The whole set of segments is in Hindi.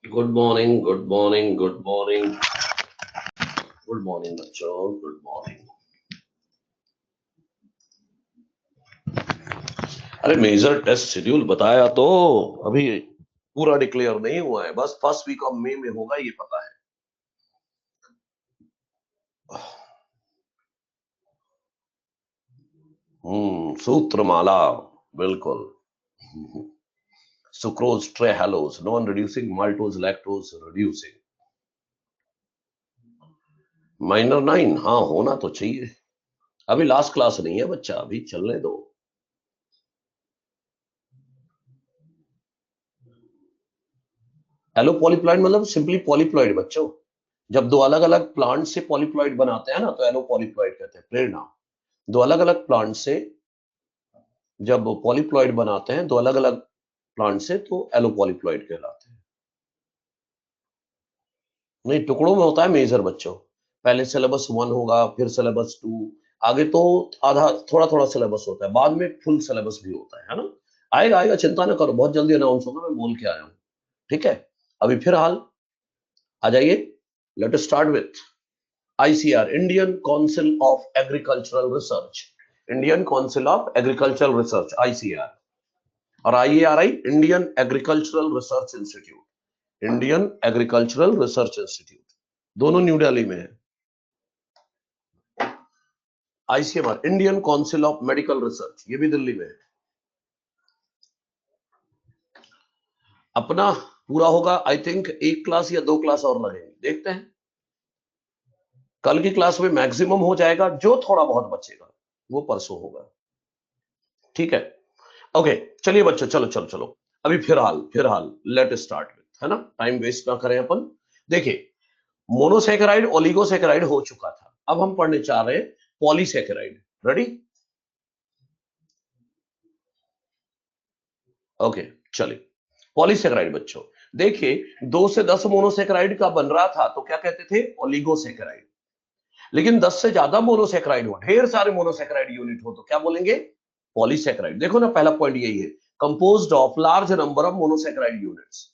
Good morning, good morning, good morning, good morning बच्चों, गुड मॉर्निंग। अरे मेजर टेस्ट शेड्यूल बताया तो अभी पूरा डिक्लेयर नहीं हुआ है, बस फर्स्ट वीक ऑफ मई में होगा, ये पता है। सूत्रमाला, बिल्कुल। Sucrose, trehalose, non reducing maltose, lactose reducing. Minor 9, हाँ होना तो चाहिए। अभी लास्ट क्लास नहीं है बच्चा, अभी चलने दो। एलो पॉलीप्लॉइड मतलब सिंपली पॉलीप्लॉइड बच्चों। जब दो अलग अलग प्लांट से पॉलीप्लॉइड बनाते हैं ना तो एलो पॉलीप्लॉइड कहते हैं। प्रेरणा, दो अलग अलग प्लांट से जब पॉलीप्लॉइड बनाते हैं, दो अलग अलग प्लांट से, तो एलो पॉलीप्लॉइड कहलाते हैं। नहीं, टुकड़ों में होता है मेजर बच्चों। पहले सिलेबस 1 होगा, फिर सिलेबस 2, आगे तो आधा थोड़ा थोड़ा सिलेबस होता है, बाद में फुल सिलेबस भी होता है ना। आएगा आएगा, चिंता ना करो, बहुत जल्दी अनाउंस होगा, मैं बोल के आया हूँ। ठीक है, अभी फिर हाल आ जाइए। Let us start with ICR, Indian council of agricultural research. Indian council of agricultural research, ICR. और IARI, Indian agricultural research institute. Indian agricultural research institute, दोनों न्यू दिल्ली में है। ICMR, Indian council of medical research, ये भी दिल्ली में है। अपना पूरा होगा आई थिंक, एक क्लास या दो क्लास और लगेंगे, देखते हैं। कल की क्लास में मैक्सिमम हो जाएगा, जो थोड़ा बहुत बचेगा वो परसों होगा। ठीक है, ओके। चलिए बच्चों, चलो चलो चलो, अभी फिर हाल लेट स्टार्ट विथ, है ना, टाइम वेस्ट ना करें अपन। देखिए, मोनोसेकेराइड ओलिगोसेकेराइड हो चुका था, अब हम पढ़ने चाह रहे हैं पॉलीसेकेराइड। रेडी? ओके, चलिए। पॉलीसेकेराइड बच्चों, देखिए 2 से 10 मोनोसेकेराइड का बन रहा था तो क्या कहते थे? ओलिगोसेकेराइड। लेकिन 10 से ज्यादा मोनोसेकेराइड हो, ढेर सारे मोनोसेकेराइड यूनिट हो, तो क्या बोलेंगे? पॉलीसेकेराइड। देखो ना, पहला पॉइंट यही है, composed of large number of monosaccharide units.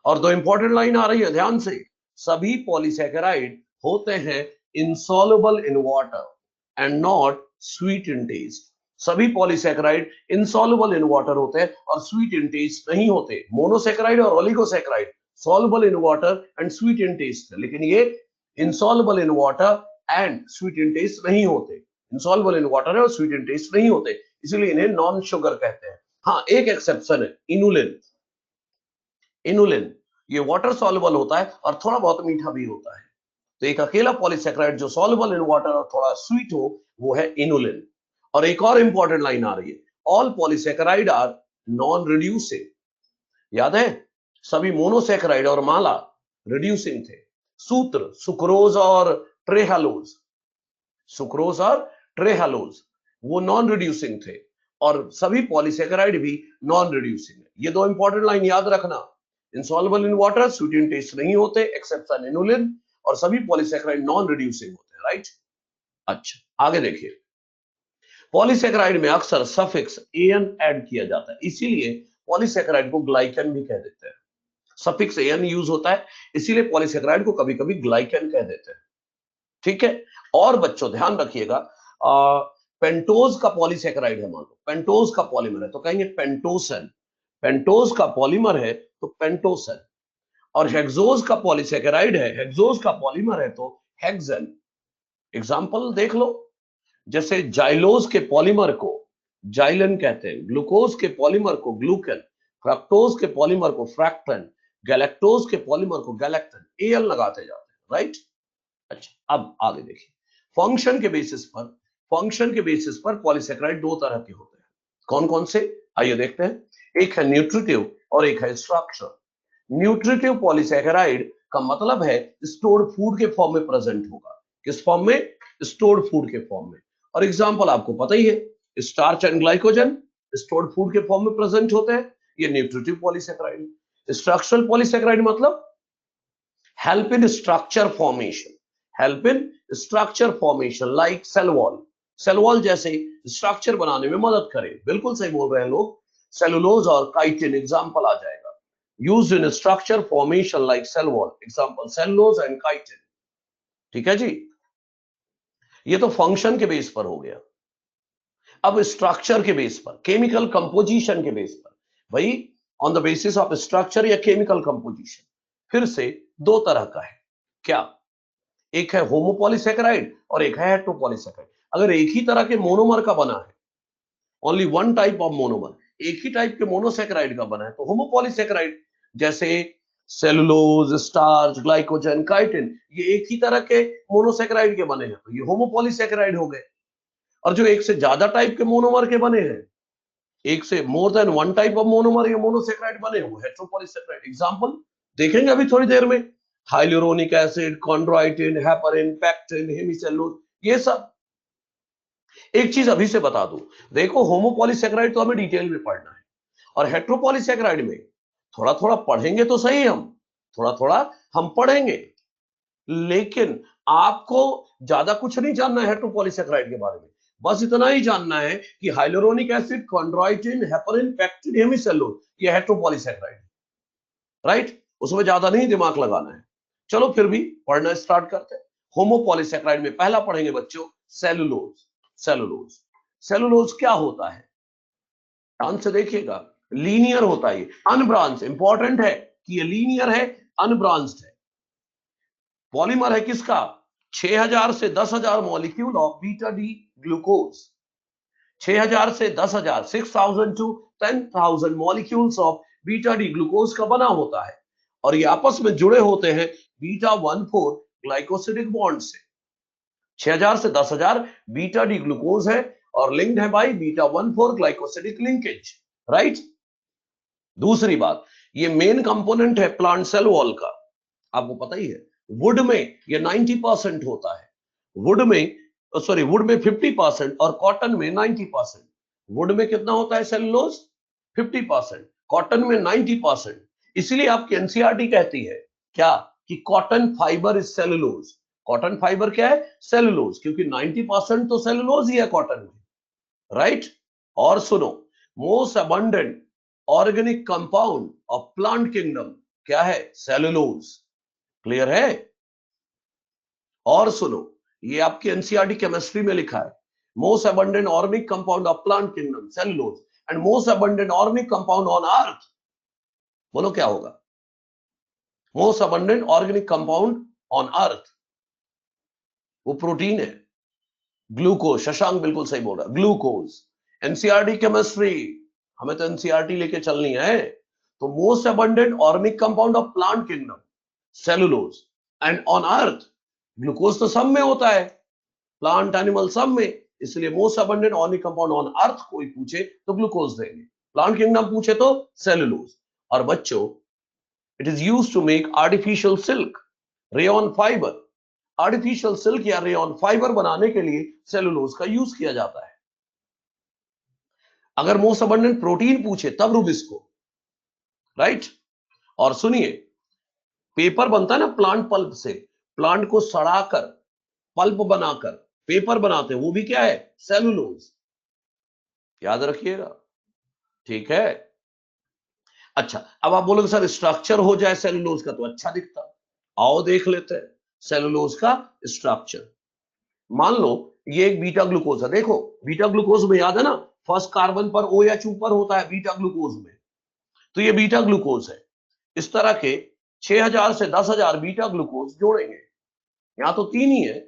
और दो इंपॉर्टेंट लाइन आ रही है, ध्यान से। सभी पॉलीसेकेराइड होते हैं insoluble in water and not sweet in taste. सभी पॉलीसेकेराइड इनसॉल्युबल इन वाटर होते हैं और स्वीट इन टेस्ट नहीं होते। मोनोसेकेराइड और oligosaccharide soluble in water and sweet in taste, लेकिन ये insoluble in water and sweet in taste नहीं होते। इनसॉल्युबल इन वाटर है और स्वीट इन टेस्ट नहीं होते, इसीलिए इन्हें नॉन शुगर कहते हैं। हाँ, एक एक्सेप्शन है, इनुलिन। इनुलिन ये वाटर सॉल्युबल होता है और थोड़ा बहुत मीठा भी होता है। तो एक अकेला पॉलीसेकेराइड जो सॉल्युबल इन वाटर और थोड़ा स्वीट हो, वो है इनुलिन। और एक और इंपॉर्टेंट लाइन आ रही है, all polysaccharide are non reducing. याद है, सभी मोनोसेकेराइड और माला रिड्यूसिंग थे। सूत्र सुक्रोज और ट्रेहालोज, सुक्रोज और ट्रेहालोज वो नॉन रिड्यूसिंग थे, और सभी पॉलीसेकेराइड भी नॉन रिड्यूसिंग है। ये दो इंपॉर्टेंट लाइन याद रखना। Insoluble in water, sweet in taste नहीं होते एक्सेप्शन इनुलिन, और सभी पॉलीसेकेराइड नॉन रिड्यूसिंग होते हैं। राइट? अच्छा, आगे देखिए। पॉलीसेकेराइड में अक्सर सफिक्स एन ऐड किया जाता है, इसीलिए पॉलीसेकेराइड को ग्लाइकन भी कह देते हैं। सफिक्स एन यूज होता है, इसीलिए पॉलीसेकेराइड को कभी कभी ग्लाइकन कह देते हैं। ठीक है, और बच्चों ध्यान रखिएगा, पेंटोज का पॉलीसेकेराइड है, मान लो पेंटोज का पॉलीमर है तो कहेंगे पेंटोसन। पेंटोज का पॉलीमर है तो पेंटोसन। और हेक्सोज का पॉलीसेकेराइड है, हेक्सोज का पॉलीमर है तो हेक्सन। एग्जांपल देख लो, जैसे जाइलोज के पॉलीमर को जाइलन कहते हैं, ग्लूकोज के पॉलीमर को ग्लूकन, फ्रक्टोज के पॉलीमर को फ्रैक्टन, गैलेक्टोज के पॉलीमर को गैलेक्टन। एल लगाते जाते हैं। राइट? अच्छा, अब आगे देखिए। फंक्शन के बेसिस पर, फंक्शन के बेसिस पर पॉलीसेकेराइड दो तरह के होते हैं। कौन कौन से? आइए देखते हैं। एक है न्यूट्रिटिव और एक है स्ट्रक्चर। न्यूट्रिटिव पॉलीसेकेराइड का मतलब है स्टोर्ड फूड के फॉर्म में प्रेजेंट होगा। किस फॉर्म में? स्टोर्ड फूड के फॉर्म में। और एग्जांपल आपको पता ही है, starch and glycogen stored food के फॉर्म में प्रेजेंट होते हैं, ये न्यूट्रिटिव पॉलीसेकेराइड। स्ट्रक्चरल पॉलीसेकेराइड मतलब help in structure formation, help in structure formation like cell wall, cell wall जैसे स्ट्रक्चर बनाने में मदद करे। बिल्कुल सही बोल रहे हैं लोग, सेलुलोज और काइटिन एग्जांपल आ जाएगा। used in structure formation like cell wall, example cellulose and chitin। ठीक है जी, ये तो फंक्शन के बेस पर हो गया। अब स्ट्रक्चर के बेस पर, केमिकल कंपोजिशन के बेस पर, भाई on the basis of structure या केमिकल कंपोजिशन, फिर से दो तरह का है। क्या? एक है होमोपॉलीसैकेराइड और एक है हेटेरोपॉलीसैकेराइड। अगर एक ही तरह के मोनोमर का बना है, only one type of monomer, एक ही टाइप के मोनोसैकेराइड का बना है, तो होमोपॉलीसैकेराइड, जैसे सेलुलोज, स्टार्च, ग्लाइकोजन, काइटिन, ये एक ही तरह के मोनोसैकेराइड के बने हैं, तो ये होमोपॉलीसैकेराइड हो गए। और जो एक से ज्यादा टाइप के मोनोमर के बने हैं, एक से more than one type of monomer या मोनोसैकेराइड बने, वो हेटेरोपॉलीसैकेराइड। एग्जांपल देखेंगे अभी थोड़ी देर में, hyaluronic acid, chondroitin, heparin, pectin, hemicellulose, ये सब। एक चीज अभी से बता दूं, देखो होमोपॉलीसैकेराइड तो हमें डिटेल में पढ़ना है, और हेटेरोपॉलीसैकेराइड में थोड़ा थोड़ा पढ़ेंगे तो सही, हम थोड़ा थोड़ा हम पढ़ेंगे, लेकिन आपको ज्यादा कुछ नहीं जानना है हेटेरोपॉलीसैकेराइड के बारे में। बस इतना ही जानना है कि hyaluronic acid, chondroitin, heparin, pectin, hemicellulose, ये हेटेरोपॉलीसैकेराइड, राइट? उसमें ज्यादा नहीं दिमाग लगाना है। चलो फिर भी पढ़ना स्टार्ट करते हैं। होमोपॉलीसैकेराइड में पहला पढ़ेंगे बच्चों सेलुलोज। सेलुलोज, सेलुलोज क्या होता है? ध्यान से देखिएगा, लीनियर होता है, अनब्रांच, इंपॉर्टेंट है कि ये लीनियर है, अनब्रांच्ड है। पॉलीमर है किसका? 6000 से 10000 molecule of beta D glucose. 6000 से 10000, 6000 to 10000 molecules of beta D glucose का बना होता है, और ये आपस में जुड़े होते हैं बीटा 1,4 ग्लाइकोसिडिक बॉन्ड से। 6000 से 10000 बीटा डी ग्लूकोज है और लिंक्ड है by beta 1,4 glycosidic linkage, right? दूसरी बात, ये मेन कंपोनेंट है प्लांट सेल वॉल का, आपको पता ही है। वुड में ये 90% होता है, वुड में, सॉरी, वुड में 50% और कॉटन में 90%। वुड में कितना होता है सेलुलोज? 50%, कॉटन में 90%। इसलिए आपकी एनसीईआरटी कहती है क्या? कि cotton fibre is cellulose. Cotton fibre क्या है? सेलुलोज, क्योंकि 90% तो सेलुलोज ही है कॉटन में, राइट? और सुनो, most abundant organic compound of plant kingdom क्या है? सेलुलोज। क्लियर है? और सुनो, ये आपकी एनसीईआरटी केमिस्ट्री में लिखा है, most abundant organic compound of plant kingdom cellulose, and most abundant organic compound on अर्थ, बोलो क्या होगा? Most abundant organic compound on अर्थ, वो प्रोटीन है, ग्लूकोज। शशांक बिल्कुल सही बोल रहा है, ग्लूकोज। एनसीईआरटी केमिस्ट्री, हमें तो एनसीईआरटी लेके चलनी है। तो most abundant organic compound of plant kingdom cellulose, and on earth glucose तो सब में होता है, प्लांट एनिमल सब में, इसलिए most abundant organic compound on अर्थ कोई पूछे तो ग्लूकोज देंगे, प्लांट किंगडम पूछे तो सेलुलोज। और बच्चों, it is used to make artificial silk, rayon fibre. Artificial silk या रेयन फाइबर बनाने के लिए सेलुलोज का यूज किया जाता है। अगर मोस्ट अबंडेंट प्रोटीन पूछे तब रुबिस्को, राइट? और सुनिए, पेपर बनता है ना प्लांट पल्प से, प्लांट को सड़ाकर पल्प बनाकर पेपर बनाते हैं, वो भी क्या है? सेलुलोज। याद रखिएगा, ठीक है? अच्छा, अब आप बोलोगे सर स्ट्रक्चर हो जाए सेलुलोज का तो अच्छा दिखता, आओ देख लेते हैं सेलुलोज का स्ट्रक्चर। मान लो ये एक बीटा ग्लूकोज है, देखो बीटा ग्लूकोज में याद है ना, फर्स्ट कार्बन पर OH ऊपर होता है बीटा ग्लूकोज में, तो ये बीटा ग्लूकोज है। इस तरह के 6000 से 10000 बीटा ग्लूकोज जोड़ेंगे, यहां तो 3 ही है,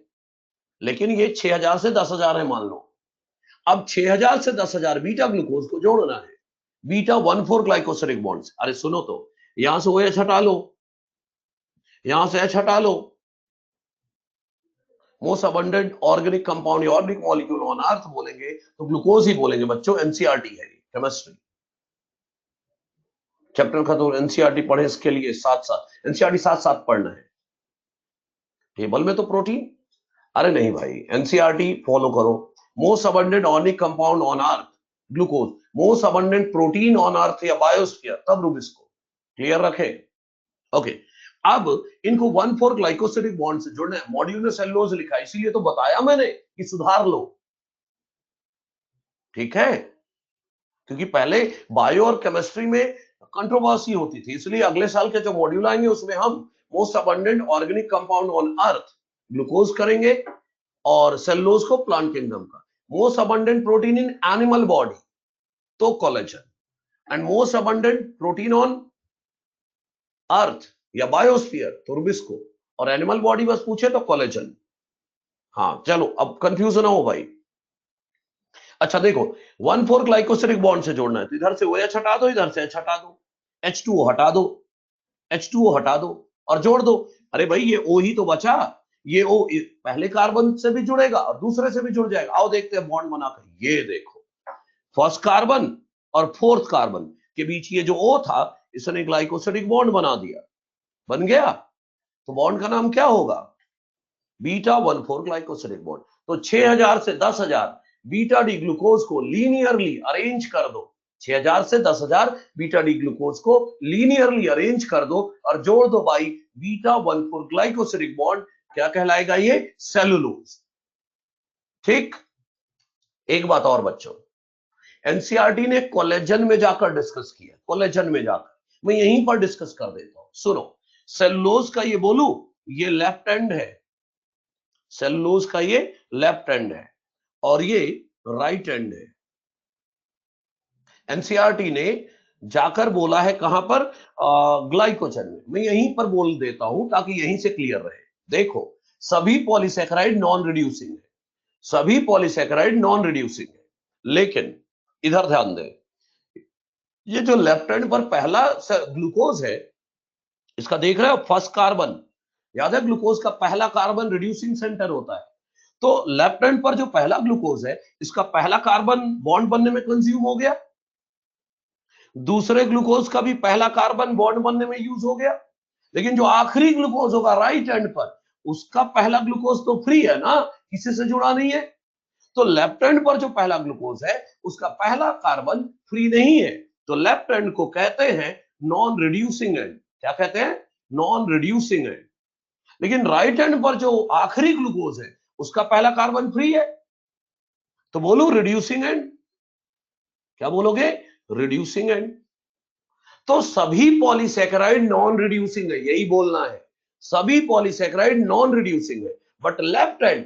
लेकिन ये 6000 से 10000 है मान लो। अब 6000 से 10000 बीटा ग्लूकोज को जोड़ना है बीटा 1,4 ग्लाइकोसिडिक बॉन्ड्स। अरे सुनो तो, यहां से OH हटा लो, यहां से H हटा लो, मोस्ट अबंडेंट ऑर्गेनिक कंपाउंड या ऑर्गेनिक मॉलिक्यूल ऑन अर्थ बोलेंगे तो ग्लूकोज ही बोलेंगे बच्चों। एनसीईआरटी है केमिस्ट्री, चैप्टर खत्म, एनसीईआरटी पढ़े, इसके लिए साथ साथ एनसीईआरटी साथ साथ पढ़ना है। टेबल में तो प्रोटीन, अरे नहीं भाई, एनसीईआरटी फॉलो करो। Most abundant organic compound on earth glucose, most abundant protein on earth या बायोस्फीयर, तब रुबिस्को। क्लियर रखे? ओके। अब इनको 1,4 ग्लाइकोसिडिक बॉन्ड से जोड़ना है, मॉड्यूल में सेलुलोज लिखा है, इसीलिए तो बताया मैंने कि सुधार लो, ठीक है? क्योंकि पहले बायो और केमिस्ट्री में कंट्रोवर्सी होती थी, इसलिए अगले साल के जो मॉड्यूल आएंगे उसमें हम most abundant organic compound on earth glucose करेंगे और सेलुलोज को प्लांट किंगडम का, most abundant protein in animal body तो collagen and most abundant protein on earth या बायोस्फीयर तो रुबिस्को और एनिमल बॉडी बस पूछे तो कोलेजन। हाँ चलो अब कंफ्यूज ना हो भाई। अच्छा देखो 1,4 ग्लाइकोसिलिक बॉन्ड से जोड़ना है तो इधर से OH हटा दो, इधर से H हटा दो, H2O हटा दो, H2O हटा दो और जोड़ दो। अरे भाई ये O ही तो बचा, ये O पहले कार्बन से भी जुड़ेगा और दूसरे से भी जुड़ जाएगा। आओ देखते हैं बॉन्ड बनाकर, ये देखो फर्स्ट कार्बन और फोर्थ कार्बन के बीच ये जो O था इसने ग्लाइकोसिलिक बॉन्ड बना दिया, बन गया। तो बॉन्ड का नाम क्या होगा? Beta 1,4 glycosylic bond. तो 6000 से 10,000 बीटा डी ग्लूकोज को लीनियरली अरेंज कर दो, 6000 से 10,000 बीटा डी ग्लूकोज को लीनियरली अरेंज कर दो और जोड़ दो भाई बीटा 1,4 ग्लाइकोसिलिक बॉन्ड, क्या कहलाएगा ये? सेलुलोज। ठीक, एक बात और बच्चों, एनसीईआरटी ने कोलेजन में जाकर डिस्कस किया, कोलेजन में जाकर मैं यहीं पर डिस्कस कर देता हूं। सुनो, सेलुलोज का ये बोलू, ये लेफ्ट हैंड है, सेलुलोज का ये लेफ्ट हैंड है और ये राइट हैंड है। एनसीईआरटी ने जाकर बोला है कहां पर? ग्लाइकोजन में। मैं यहीं पर बोल देता हूं ताकि यहीं से क्लियर रहे। देखो सभी पॉलीसैकेराइड नॉन रिड्यूसिंग है, सभी पॉलीसैकेराइड नॉन रिड्यूसिंग है, लेकिन इधर ध्यान दें, ये जो लेफ्ट हैंड पर पहला ग्लूकोज है इसका देख रहे हो फर्स्ट कार्बन, याद है ग्लूकोज का पहला कार्बन रिड्यूसिंग सेंटर होता है। तो लेफ्ट हैंड पर जो पहला ग्लूकोज है इसका पहला कार्बन बॉन्ड बनने में कंज्यूम हो गया, दूसरे ग्लूकोज का भी पहला कार्बन बॉन्ड बनने में यूज हो गया, लेकिन जो आखिरी ग्लूकोज होगा राइट हैंड पर उसका पहला ग्लूकोज तो फ्री है ना, किसी से जुड़ा नहीं है। तो लेफ्ट हैंड पर जो पहला ग्लूकोज है उसका पहला कार्बन फ्री नहीं है, तो लेफ्ट हैंड को कहते हैं नॉन रिड्यूसिंग एंड। क्या कहते हैं? Non reducing and. लेकिन राइट हैंड पर जो आखिरी ग्लूकोज है उसका पहला कार्बन फ्री है, तो बोलो रिड्यूसिंग एंड। क्या बोलोगे? Reducing and. तो सभी पॉलीसैकेराइड नॉन रिड्यूसिंग है, यही बोलना है, सभी पॉलीसैकेराइड नॉन रिड्यूसिंग है, बट लेफ्ट हैंड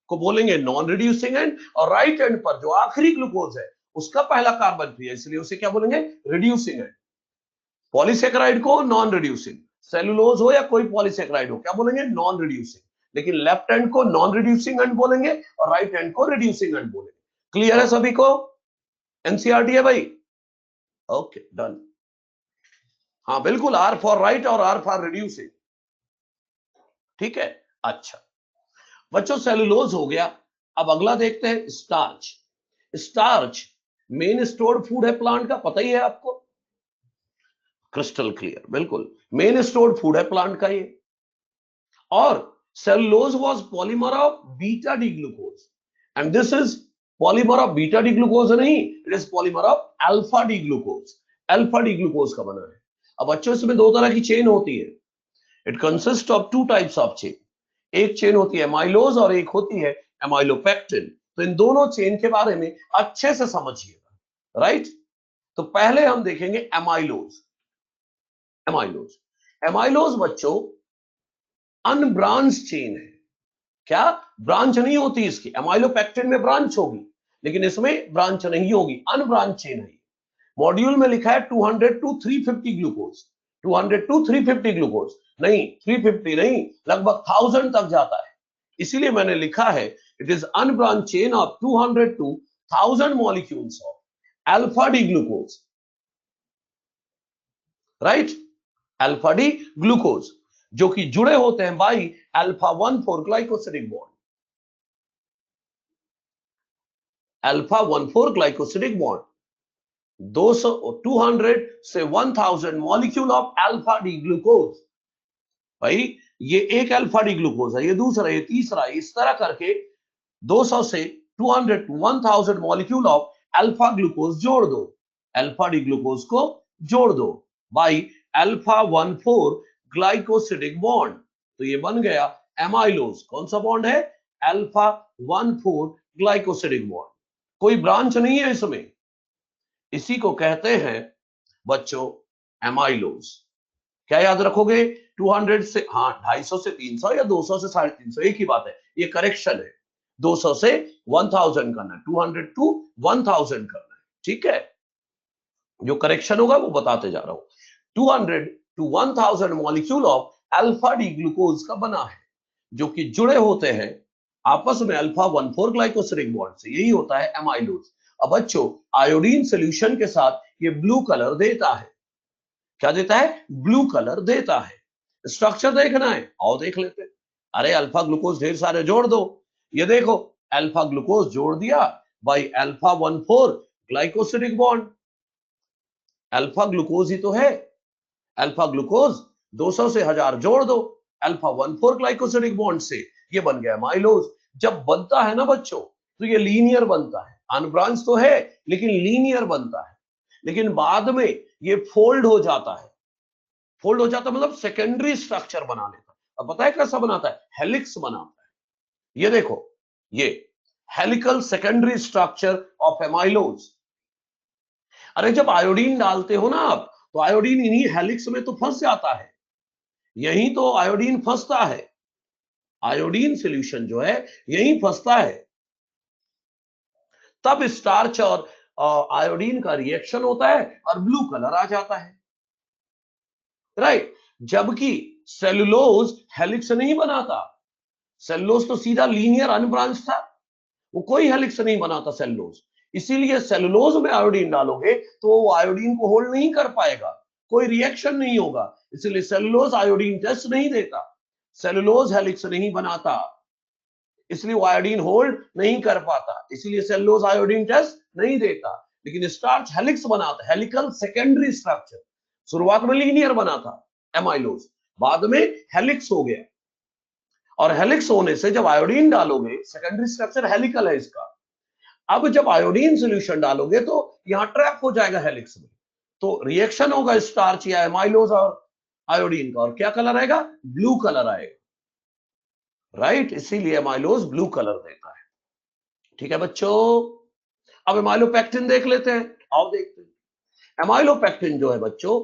को बोलेंगे नॉन रिड्यूसिंग एंड और राइट हैंड पर जो आखिरी ग्लूकोज है उसका पहला कार्बन फ्री है, इसलिए उसे क्या बोलेंगे? Reducing and. पॉलीसैकेराइड को नॉन रिड्यूसिंग, सेलुलोज हो या कोई पॉलीसैकेराइड हो, क्या बोलेंगे? Non reducing. लेकिन लेफ्ट हैंड को नॉन रिड्यूसिंग एंड बोलेंगे और राइट हैंड को रिड्यूसिंग एंड बोलेंगे। क्लियर है सभी को? एनसीईआरटी है भाई? Okay done. हाँ बिल्कुल, आर फॉर राइट और आर फॉर रिड्यूसिंग। ठीक है, अच्छा बच्चों सेलुलोज हो गया। अब अगला देखते हैं starch. Starch main stored food है प्लांट का, पता ही है आपको, क्रिस्टल क्लियर, बिल्कुल मेन स्टोर्ड फूड है प्लांट का ये। और cellulose was polymer of beta D glucose and this is polymer of beta D glucose नहीं, it is polymer of alpha D glucose, alpha D glucose का बना है। अब बच्चों इसमें दो तरह की चेन होती है, it consist of two types of chain, एक चेन होती है एमाइलोज और एक होती है एमाइलोपेक्टिन। तो इन दोनों चेन के बारे में अच्छे से समझिएगा, राइट। तो पहले हम देखेंगे एमाइलोज। एमाइलोज, एमाइलोज बच्चों अनब्रांच चेन है। क्या? ब्रांच नहीं होती इसकी, एमाइलोपेक्टिन में ब्रांच होगी लेकिन इसमें ब्रांच नहीं होगी, अनब्रांच चेन है। मॉड्यूल में लिखा है 200 to 350 ग्लूकोज, 200 to 350 ग्लूकोज नहीं, 350 नहीं, लगभग 1000 तक जाता है। इसीलिए मैंने लिखा है it is unbranch chain of 200 to 1000 molecules of alpha D glucose, right, alpha D glucose जो कि जुड़े होते हैं by alpha 1,4 glycosylic bond, alpha 1,4 glycosylic bond 200 से 1000 molecule of alpha D glucose. भाई ये एक अल्फा डी ग्लूकोज है, ये दूसरा, ये तीसरा, इस तरह करके 200 से 200 to 1000 molecule of alpha glucose जोड़ दो, अल्फा डी ग्लूकोज को जोड़ दो बाई अल्फा 1,4 ग्लाइकोसिलिक बॉन्ड, तो ये बन गया एमाइलोज। कौन सा बॉन्ड है? अल्फा 1,4 ग्लाइकोसिलिक बॉन्ड, कोई ब्रांच नहीं है इसमें। इसी को कहते हैं बच्चों एमाइलोज। क्या याद रखोगे? 200 से, हाँ 250 से 300 या 200 से 350, एक ही बात है, ये करेक्शन है। 200 से 1000 करना है, 200 टू 1000 करना है, ठीक है। जो करेक्शन होगा वो बताते जा रहा हूं। 200 to 1000 molecule of alpha D glucose का बना है, जो कि जुड़े होते हैं आपस में अल्फा 1,4 ग्लाइकोसिलिक बॉन्ड से, यही होता है एमाइलोज। अब बच्चों आयोडीन सोल्यूशन के साथ ये ब्लू कलर देता है। क्या देता है? ब्लू कलर देता है। स्ट्रक्चर देखना है, आओ देख लेते हैं। अरे अल्फा ग्लूकोज ढेर सारे जोड़ दो। ये देखो अल्फा ग्लूकोज जोड़ दिया by alpha 1,4 glycosylic bond. Alpha glucose ही तो है। अल्फा ग्लूकोज 200 से 1000 जोड़ दो अल्फा 1,4 ग्लाइकोसिलिक बॉन्ड से, ये बन गया माइलोज। जब बनता है ना बच्चों तो ये लीनियर बनता है, अनब्रांच तो है लेकिन लीनियर बनता है। लेकिन बाद में ये फोल्ड हो जाता है। फोल्ड हो जाता मतलब सेकेंडरी स्ट्रक्चर बना लेता है। अब पता है कैसा बनाता है? हेलिक्स बनाता है। ये देखो, ये helical secondary structure of amylose. अरे जब आयोडीन डालते हो ना आप, तो आयोडीन इन्हीं हेलिक्स में तो फंस जाता है, यहीं तो आयोडीन फंसता है। आयोडीन सॉल्यूशन जो है यहीं फंसता है। तब स्टार्च और आयोडीन का रिएक्शन होता है और ब्लू कलर आ जाता है, राइट। जबकि सेलुलोज हेलिक्स नहीं बनाता। सेलुलोज तो सीधा लीनियर अनब्रांच था, वो कोई हेलिक्स नहीं बनाता सेलुलोज। इसीलिए सेलुलोज में आयोडीन डालोगे तो वो आयोडीन को होल्ड नहीं कर पाएगा, कोई रिएक्शन नहीं होगा। इसलिए सेलुलोज आयोडीन टेस्ट नहीं देता, सेलुलोज हेलिक्स नहीं बनाता, इसलिए वो आयोडीन होल्ड नहीं कर पाता, इसलिए सेलुलोज आयोडीन टेस्ट नहीं देता। लेकिन स्टार्च हेलिक्स बनाता, हेलिकल सेकेंडरी स्ट्रक्चर। शुरुआत में लीनियर बना था एमाइलोज, बाद में हेलिक्स हो गया। और हेलिक्स होने से जब आयोडीन डालोगे, सेकेंडरी स्ट्रक्चर हेलिकल है इसका, अब जब आयोडीन सॉल्यूशन डालोगे तो यहां ट्रैप हो जाएगा हेलिक्स में, तो रिएक्शन होगा स्टार्च या एमाइलोज और आयोडीन का, और क्या कलर आएगा? ब्लू कलर आएगा, राइट। इसीलिए एमाइलोज ब्लू कलर देता है, ठीक है बच्चों। अब एमाइलोपेक्टिन देख लेते हैं, आओ देखते हैं। एमाइलोपेक्टिन जो है बच्चों,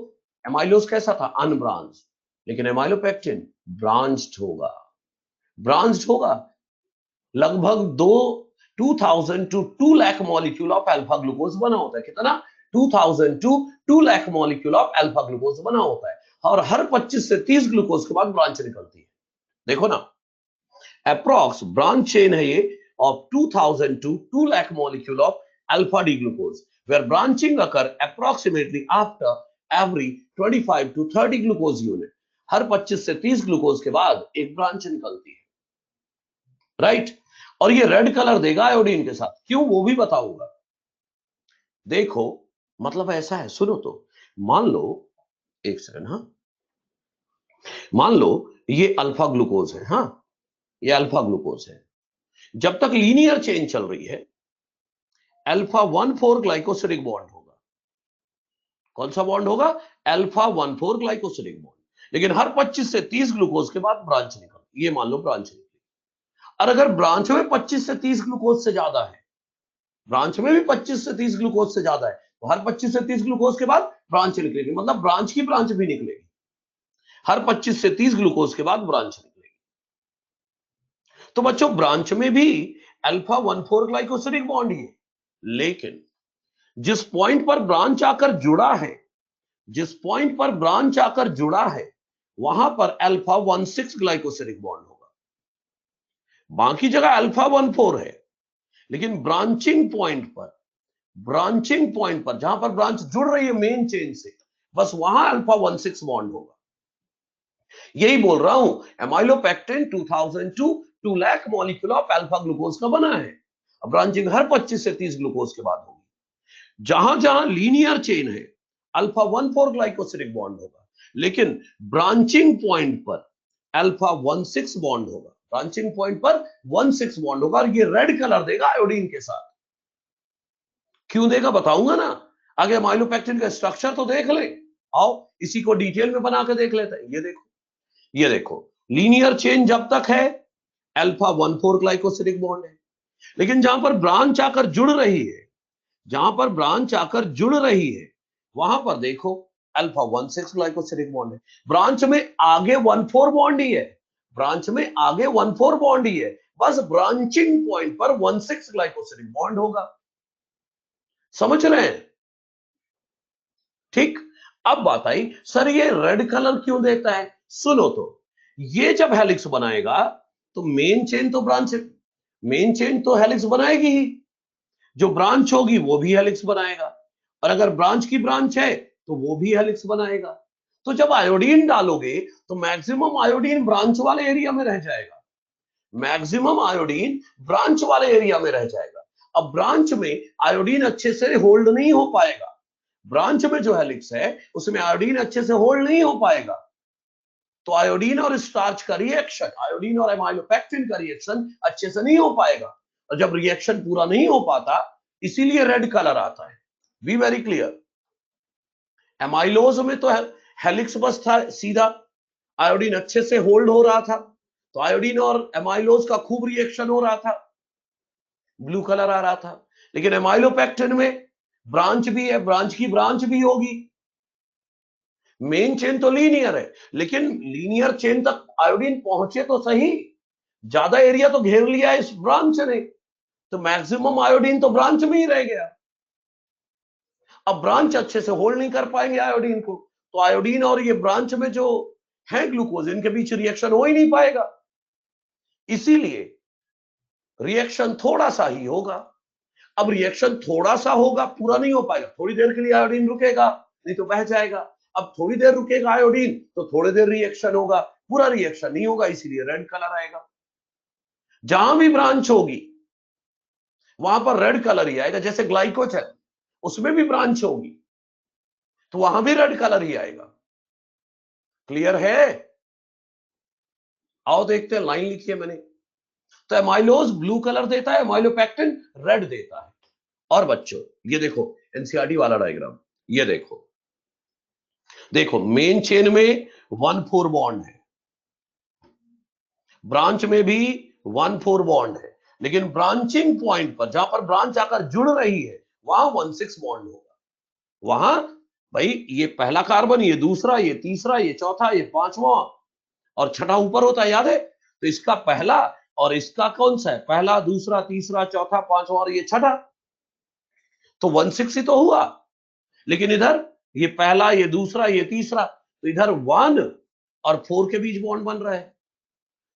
एमाइलोज कैसा था? अनब्रांच, लेकिन एमाइलोपेक्टिन ब्रांच्ड होगा। ब्रांच्ड होगा, लगभग 2000 to 2 lakh molecule of alpha glucose बना होता है। कितना? 2000 to 2 lakh molecule of alpha glucose बना होता है, और हर 25 से 30 ग्लूकोज के बाद ब्रांच निकलती है। देखो ना, अप्रॉक्स ब्रांच चेन है ये of 2000 to 2 lakh molecule of alpha D glucose, where branching occur approximately after every 25 to 30 glucose unit. हर 25 से 30 ग्लूकोज के बाद एक ब्रांच निकलती है, राइट। और ये रेड कलर देगा आयोडीन के साथ, क्यों वो भी बताऊंगा। देखो मतलब ऐसा है, सुनो तो। मान लो, एक सेकंड, हाँ, मान लो ये अल्फा ग्लूकोज है, हाँ ये अल्फा ग्लूकोज है। जब तक लीनियर चेन चल रही है, अल्फा 1,4 ग्लाइकोसिलिक बॉन्ड होगा। कौन सा बॉन्ड होगा? Alpha 1,4 glycosylic bond. लेकिन हर 25 से 30 ग्लूकोज के बाद ब्रांच निकल, ये मान लो ब्रांच निकली। और अगर ब्रांच में 25 से 30 ग्लूकोज से ज्यादा है, ब्रांच में भी 25 से 30 ग्लूकोज से ज्यादा है, तो हर 25 से 30 ग्लूकोज के बाद ब्रांच निकलेगी, मतलब ब्रांच की ब्रांच भी निकलेगी। हर 25 से 30 ग्लूकोज के बाद ब्रांच निकलेगी। तो बच्चों ब्रांच में भी अल्फा 1,4 ग्लाइकोसिलिक बॉन्ड ही है, लेकिन जिस पॉइंट पर ब्रांच आकर जुड़ा है, जिस पॉइंट पर ब्रांच आकर जुड़ा है, वहां पर अल्फा 1,6 ग्लाइकोसिलिक बॉन्ड होगा। बाकी जगह अल्फा 1,4 है, लेकिन ब्रांचिंग पॉइंट पर, ब्रांचिंग पॉइंट पर जहां पर ब्रांच जुड़ रही है मेन चेन से, बस वहां अल्फा 1,6 बॉन्ड होगा। यही बोल रहा हूं, amylopectin 2000 to 2 lakh molecule of alpha glucose का बना है। अब ब्रांचिंग हर 25 से 30 ग्लूकोज के बाद होगी। जहां जहां लीनियर चेन है, अल्फा 1,4 ग्लाइकोसिलिक बॉन्ड होगा, लेकिन ब्रांचिंग पॉइंट पर अल्फा 1,6 बॉन्ड होगा। ब्रांचिंग पॉइंट पर 1,6 बॉन्ड होगा, और ये रेड कलर देगा आयोडीन के साथ। क्यों देगा बताऊंगा ना, आगे एमाइलोपेक्टिन का स्ट्रक्चर तो देख ले, आओ इसी को डिटेल में बना के देख लेते हैं। ये देखो, ये देखो, लीनियर चेन जब तक है अल्फा 1,4 ग्लाइकोसिलिक बॉन्ड है, लेकिन जहां पर ब्रांच आकर जुड़ रही है, जहां पर ब्रांच आकर जुड़ रही है, वहां पर देखो अल्फा 1,6 ग्लाइकोसिलिक बॉन्ड है, ब्रांच में आगे 1,4 बॉन्ड ही है, ब्रांच में आगे 1,4 बॉन्ड ही है, बस ब्रांचिंग पॉइंट पर 1,6 ग्लाइकोसिलिक बॉन्ड होगा। समझ रहे हैं? ठीक। अब बात आई सर ये रेड कलर क्यों देता है? सुनो तो, ये जब हेलिक्स बनाएगा तो मेन चेन तो हेलिक्स बनाएगी ही, जो ब्रांच होगी वो भी हेलिक्स बनाएगा, और अगर ब्रांच की ब्रांच है तो वो भी हेलिक्स बनाएगा। तो जब आयोडीन डालोगे तो मैक्सिमम आयोडीन ब्रांच वाले एरिया में रह जाएगा, मैक्सिमम आयोडीन ब्रांच वाले एरिया में रह जाएगा। अब ब्रांच में आयोडीन अच्छे से होल्ड नहीं हो पाएगा, ब्रांच में जो हेलिक्स है उसमें आयोडीन अच्छे से होल्ड नहीं हो पाएगा, तो आयोडीन और स्टार्च का रिएक्शन, आयोडीन और एमाइलोपेक्टिन का रिएक्शन अच्छे से नहीं हो पाएगा, और जब रिएक्शन पूरा नहीं हो पाता इसीलिए रेड कलर आता है। Be very clear. एमाइलोज में तो हेलिक्स बस था सीधा, आयोडीन अच्छे से होल्ड हो रहा था, तो आयोडीन और एमाइलोज का खूब रिएक्शन हो रहा था, ब्लू कलर आ रहा था। लेकिन एमाइलोपेक्टिन में ब्रांच भी है, ब्रांच की ब्रांच भी होगी, मेन चेन तो लीनियर है, लेकिन लीनियर चेन तक आयोडीन पहुंचे तो सही, ज्यादा एरिया तो घेर लिया इस ब्रांच ने, तो मैक्सिमम आयोडीन तो ब्रांच में ही रह गया। अब ब्रांच अच्छे से होल्ड नहीं कर पाएंगे आयोडीन को, तो आयोडीन और ये ब्रांच में जो है ग्लूकोज, इनके बीच रिएक्शन हो ही नहीं पाएगा, इसीलिए रिएक्शन थोड़ा सा ही होगा। अब रिएक्शन थोड़ा सा होगा, पूरा नहीं हो पाएगा, थोड़ी देर के लिए आयोडीन रुकेगा, नहीं तो बह जाएगा। अब थोड़ी देर रुकेगा आयोडीन तो थोड़ी देर रिएक्शन होगा, पूरा रिएक्शन नहीं होगा, इसीलिए रेड कलर आएगा। जहां भी ब्रांच होगी वहां पर रेड कलर ही आएगा, जैसे ग्लाइकोजन उसमें भी ब्रांच होगी तो वहां भी रेड कलर ही आएगा। क्लियर है? आओ देखते हैं, लाइन लिखी है मैंने। तो एमाइलोज ब्लू कलर देता है, एमाइलोपेक्टिन रेड देता है। और बच्चों ये देखो एनसीईआरटी वाला डायग्राम, ये देखो, देखो मेन चेन में 1,4 बॉन्ड है, ब्रांच में भी 1,4 बॉन्ड है, लेकिन ब्रांचिंग पॉइंट पर जहां पर ब्रांच आकर जुड़ रही है वहां 1,6 बॉन्ड होगा। वहां भाई ये पहला कार्बन, ये दूसरा, ये तीसरा, ये चौथा, ये पांचवा और छठा ऊपर होता है, याद है? तो इसका पहला और इसका कौन सा है? पहला, दूसरा, तीसरा, चौथा, पांचवा और ये छठा, तो 1,6 ही तो हुआ। लेकिन इधर ये पहला, ये दूसरा, ये तीसरा, तो इधर 1 और 4 के बीच बॉन्ड बन रहा है,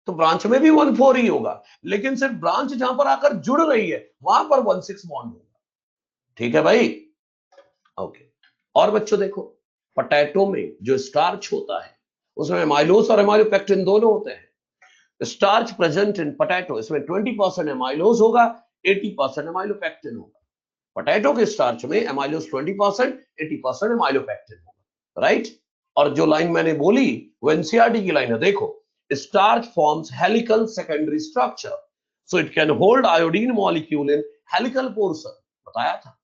तो ब्रांच में भी 1,4 ही होगा, लेकिन सिर्फ ब्रांच जहां पर आकर जुड़ रही है वहां पर 1,6 बॉन्ड होगा। ठीक है भाई? ओके। और बच्चों देखो, पोटैटो में जो स्टार्च होता है उसमें एमाइलोज और एमाइलोपेक्टिन दोनों होते हैं। स्टार्च प्रेजेंट इन पोटैटो, इसमें 20% एमाइलोज होगा, 80% एमाइलोपेक्टिन होगा। पोटैटो के स्टार्च में एमाइलोज 20%, 80% एमाइलोपेक्टिन होगा, राइट? और जो लाइन मैंने बोली वो एनसीईआरटी की लाइन है, देखो, starch forms helical secondary structure, so it can hold iodine molecule in helical portion. बताया था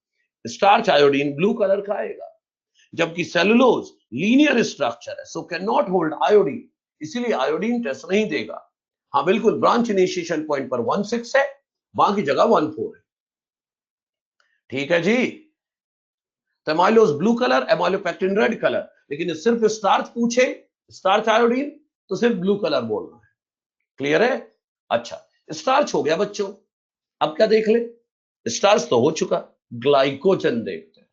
स्टार्च आयोडीन ब्लू कलर का आएगा, जबकि सेलुलोज लीनियर स्ट्रक्चर है, so can not hold iodine, इसीलिए आयोडीन टेस्ट नहीं देगा। हाँ बिल्कुल, ब्रांच इनिशिएशन पॉइंट पर 1,6 है, बाकी जगह 1,4 है। ठीक है जी? तो amylose blue colour, amylopectin red colour, लेकिन सिर्फ स्टार्च पूछे, स्टार्च आयोडीन, तो सिर्फ ब्लू कलर बोलना है। क्लियर है? अच्छा, स्टार्च हो गया बच्चों। अब क्या देख ले? स्टार्च तो हो चुका, ग्लाइकोजन देखते हैं।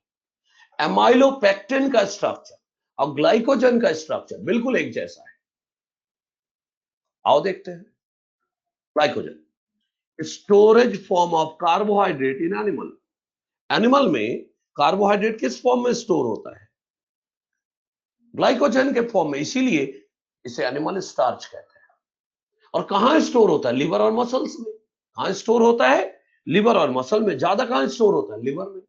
एमाइलोपेक्टिन का स्ट्रक्चर और ग्लाइकोजन का स्ट्रक्चर बिल्कुल एक जैसा है। आओ देखते हैं। Glycogen storage form of carbohydrate in animal, animal में कार्बोहाइड्रेट किस फॉर्म में स्टोर होता है? ग्लाइकोजन के फॉर्म में, इसीलिए इसे एनिमल स्टार्च कहते हैं। और कहां स्टोर होता है? लिवर और मसल्स में। कहां स्टोर होता है? लिवर और मसल में। ज्यादा कहां स्टोर होता है? लिवर में।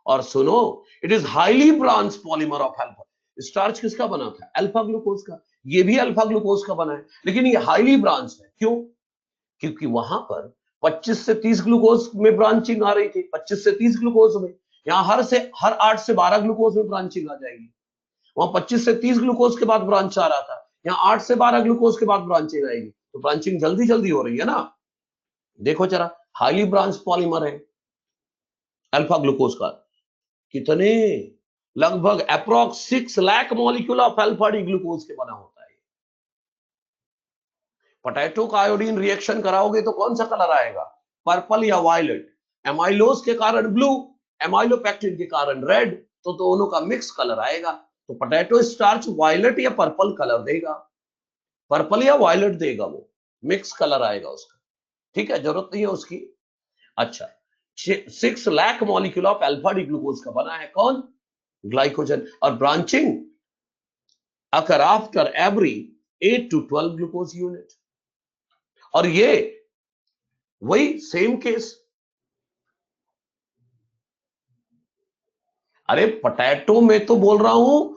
और सुनो, it is highly branch polymer of alpha. Starch किसका बना था? अल्फा ग्लूकोज का। ये भी अल्फा ग्लूकोज का बना है, लेकिन ये हाईली ब्रांच है। क्यों? क्योंकि वहां पर 25 से 30 ग्लूकोज में ब्रांचिंग आ रही थी, 25 से 30 ग्लूकोज में। यहां हर 8 से 12 ग्लूकोज में ब्रांचिंग आ जाएगी। वहां 25 से 30 ग्लूकोज के बाद ब्रांच आ रहा था, यहाँ 8 से 12 ग्लूकोज के बाद ब्रांचिंग आएगी, तो ब्रांचिंग जल्दी जल्दी हो रही है ना। देखो जरा, हाईली ब्रांच पॉलीमर है अल्फा ग्लूकोज का। कितने? लगभग approx 6 lakh molecule of alpha D glucose के बना होता है। पोटैटो का आयोडीन रिएक्शन कराओगे तो कौन सा कलर आएगा, पर्पल या वायलेट। एमाइलोज के कारण ब्लू, एमाइलोपेक्टिन के कारण रेड, तो दोनों का मिक्स कलर आएगा। तो पोटैटो स्टार्च वायलेट या पर्पल कलर देगा, पर्पल या वायलेट देगा, वो मिक्स कलर आएगा उसका। ठीक है, जरूरत नहीं है उसकी। अच्छा, 6 lakh molecule of alpha D glucose का बना है कौन, ग्लाइकोजन। और branching occur after every 8 to 12 glucose unit. और ये वही सेम केस, अरे पोटैटो में तो बोल रहा हूं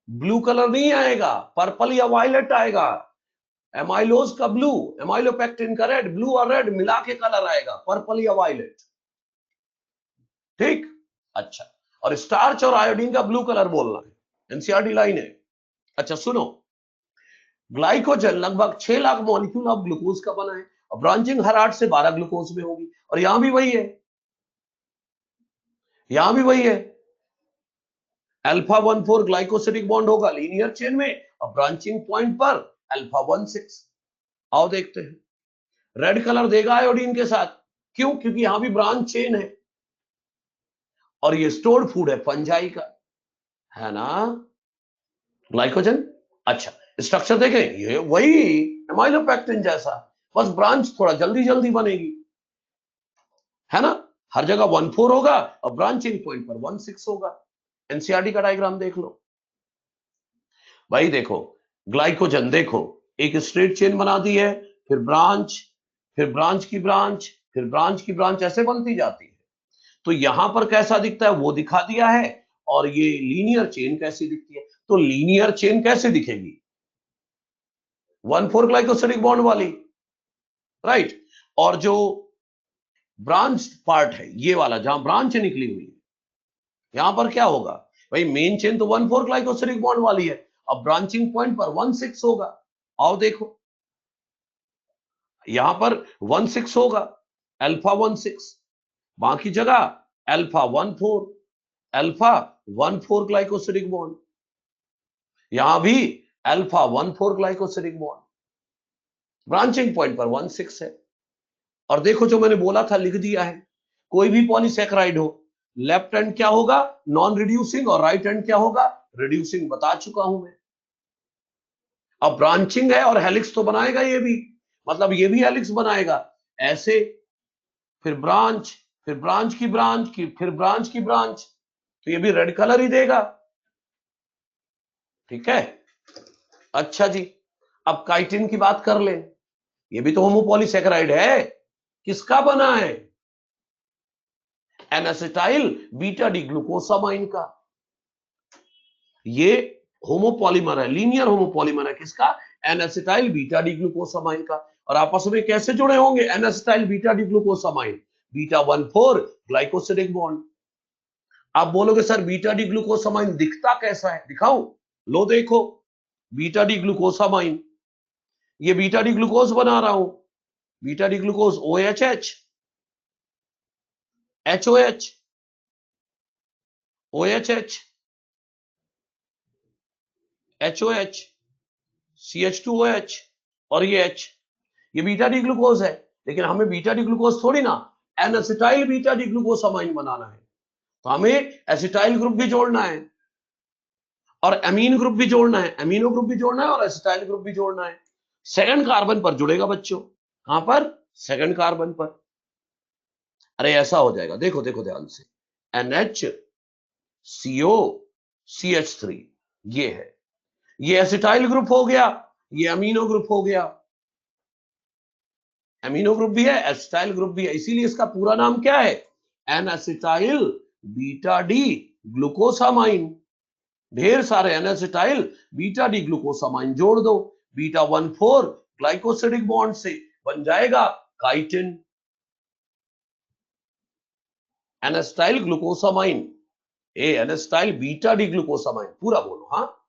ब्लू कलर नहीं आएगा, पर्पल या वायलेट आएगा। एमाइलोज का ब्लू, एमाइलोपेक्टिन का रेड, ब्लू और रेड मिला के कलर आएगा, पर्पल या वायलेट। ठीक, अच्छा। और स्टार्च और आयोडीन का ब्लू कलर बोलना है, एनसीईआरटी लाइन है। अच्छा सुनो, ग्लाइकोजन लगभग 6 लाख मॉलिक्यूल ऑफ ग्लूकोज का बना है, और ब्रांचिंग हर 8 से 12 ग्लूकोज में होगी। और यहां भी वही है, यहां भी वही है, अल्फा 1,4 ग्लाइकोसिडिक बॉन्ड होगा लीनियर चेन में, और ब्रांचिंग पॉइंट पर अल्फा 1,6। आओ देखते हैं, रेड कलर देगा आयोडीन के साथ, क्यों, क्योंकि यहां भी ब्रांच चेन है, और ये स्टोर्ड फूड है फंजाई का, है ना, ग्लाइकोजन। अच्छा, स्ट्रक्चर देखें, ये वही एमाइलोपेक्टिन जैसा, बस ब्रांच थोड़ा जल्दी जल्दी बनेगी, है ना। हर जगह 1,4 होगा और ब्रांचिंग पॉइंट पर 1,6 होगा। एनसीईआरटी का डायग्राम देख लो भाई, देखो ग्लाइकोजन, देखो एक स्ट्रेट चेन बना दी है, फिर ब्रांच, फिर ब्रांच की ब्रांच, फिर ब्रांच की ब्रांच, ऐसे बनती जाती है। तो यहां पर कैसा दिखता है वो दिखा दिया है, और ये लीनियर चेन कैसी दिखती है, तो लीनियर चेन कैसे दिखेगी, 1,4 ग्लाइकोसिडिक बॉन्ड वाली, राइट। और जो ब्रांच पार्ट है ये वाला, जहां ब्रांच निकली हुई है, यहां पर क्या होगा भाई, मेन चेन तो 1,4 ग्लाइकोसिडिक बॉन्ड वाली है, अब ब्रांचिंग पॉइंट पर 1,6 होगा। आओ देखो, यहां पर 1,6 होगा, अल्फा 1,6, बाकी जगह अल्फा 1,4, अल्फा 1,4 ग्लाइकोसिडिक बॉन्ड, यहां भी alpha 1,4 glycosidic bond, branching point पर 1,6 है। और देखो जो मैंने बोला था लिख दिया है, कोई भी पॉलीसैकेराइड हो, लेफ्ट हैंड क्या होगा, नॉन रिड्यूसिंग, और राइट हैंड क्या होगा, रिड्यूसिंग, बता चुका हूं मैं। अब ब्रांचिंग है और हेलिक्स तो बनाएगा ये भी, मतलब ये भी हेलिक्स बनाएगा ऐसे, फिर ब्रांच, फिर ब्रांच की ब्रांच की, फिर ब्रांच की ब्रांच, तो ये भी रेड कलर ही देगा। ठीक है, अच्छा जी। अब काइटिन की बात कर ले, ये भी तो होमोपॉलीसैकेराइड है, किसका बना है, एनासिटाइल बीटा डी ग्लूकोसामाइन का। ये होमोपॉलीमर है, लीनियर होमोपॉलीमर है, किसका, एनासिटाइल बीटा डी ग्लूकोसामाइन का। और आपस में कैसे जुड़े होंगे, N acetyl beta D glucosamine, beta 1,4 glycosidic bond. आप बोलोगे सर बीटा डी ग्लूकोसामाइन दिखता कैसा है, दिखाऊं, लो देखो, बीटा डी ग्लूकोसामाइन, ये बीटा डी ग्लूकोज बना रहा हूं, beta D glucose OH, HOH, OHH, HOH, CH2OH, और ये H, ये बीटा डी ग्लूकोज है। लेकिन हमें बीटा डी ग्लूकोज थोड़ी ना, एनासिटाइल बीटा डी ग्लूकोसामाइन बनाना है, तो हमें एसिटाइल ग्रुप भी जोड़ना है, और अमीन ग्रुप भी जोड़ना है, अमीनो ग्रुप भी जोड़ना है, और एसिटाइल ग्रुप भी जोड़ना है। सेकंड कार्बन पर जुड़ेगा बच्चों, कहां पर, सेकंड कार्बन पर। अरे ऐसा हो जाएगा, देखो देखो ध्यान से, NHCO CH3, ये है, ये एसिटाइल ग्रुप हो गया, ये अमीनो ग्रुप हो गया, अमीनो ग्रुप भी है, एसिटाइल ग्रुप भी है, इसीलिए इसका पूरा नाम क्या है, N acetyl beta D glucosamine. ढेर सारे N acetyl beta D glucosamine जोड़ दो, बीटा 1,4 ग्लाइकोसिडिक बॉन्ड से बन जाएगा chitin, N acetyl glucosamine, N acetyl beta D glucosamine, पूरा बोलो, हाँ,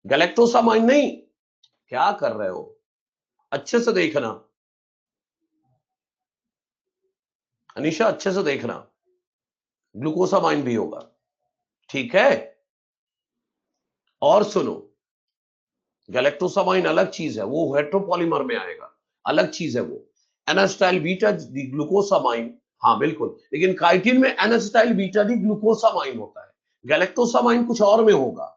गैलेक्टोसामाइन नहीं, क्या कर रहे हो, अच्छे से देखना अनीशा, अच्छे से देखना, ग्लूकोसामाइन भी होगा, ठीक है। और सुनो, गैलेक्टोसामाइन अलग चीज है, वो हेट्रोपॉलीमर में आएगा, अलग चीज है वो। एनास्टाइल बीटा डी ग्लूकोसामाइन, हाँ बिल्कुल, लेकिन काइटिन में एनास्टाइल बीटा डी ग्लूकोसामाइन होता है, गैलेक्टोसामाइन कुछ और में होगा,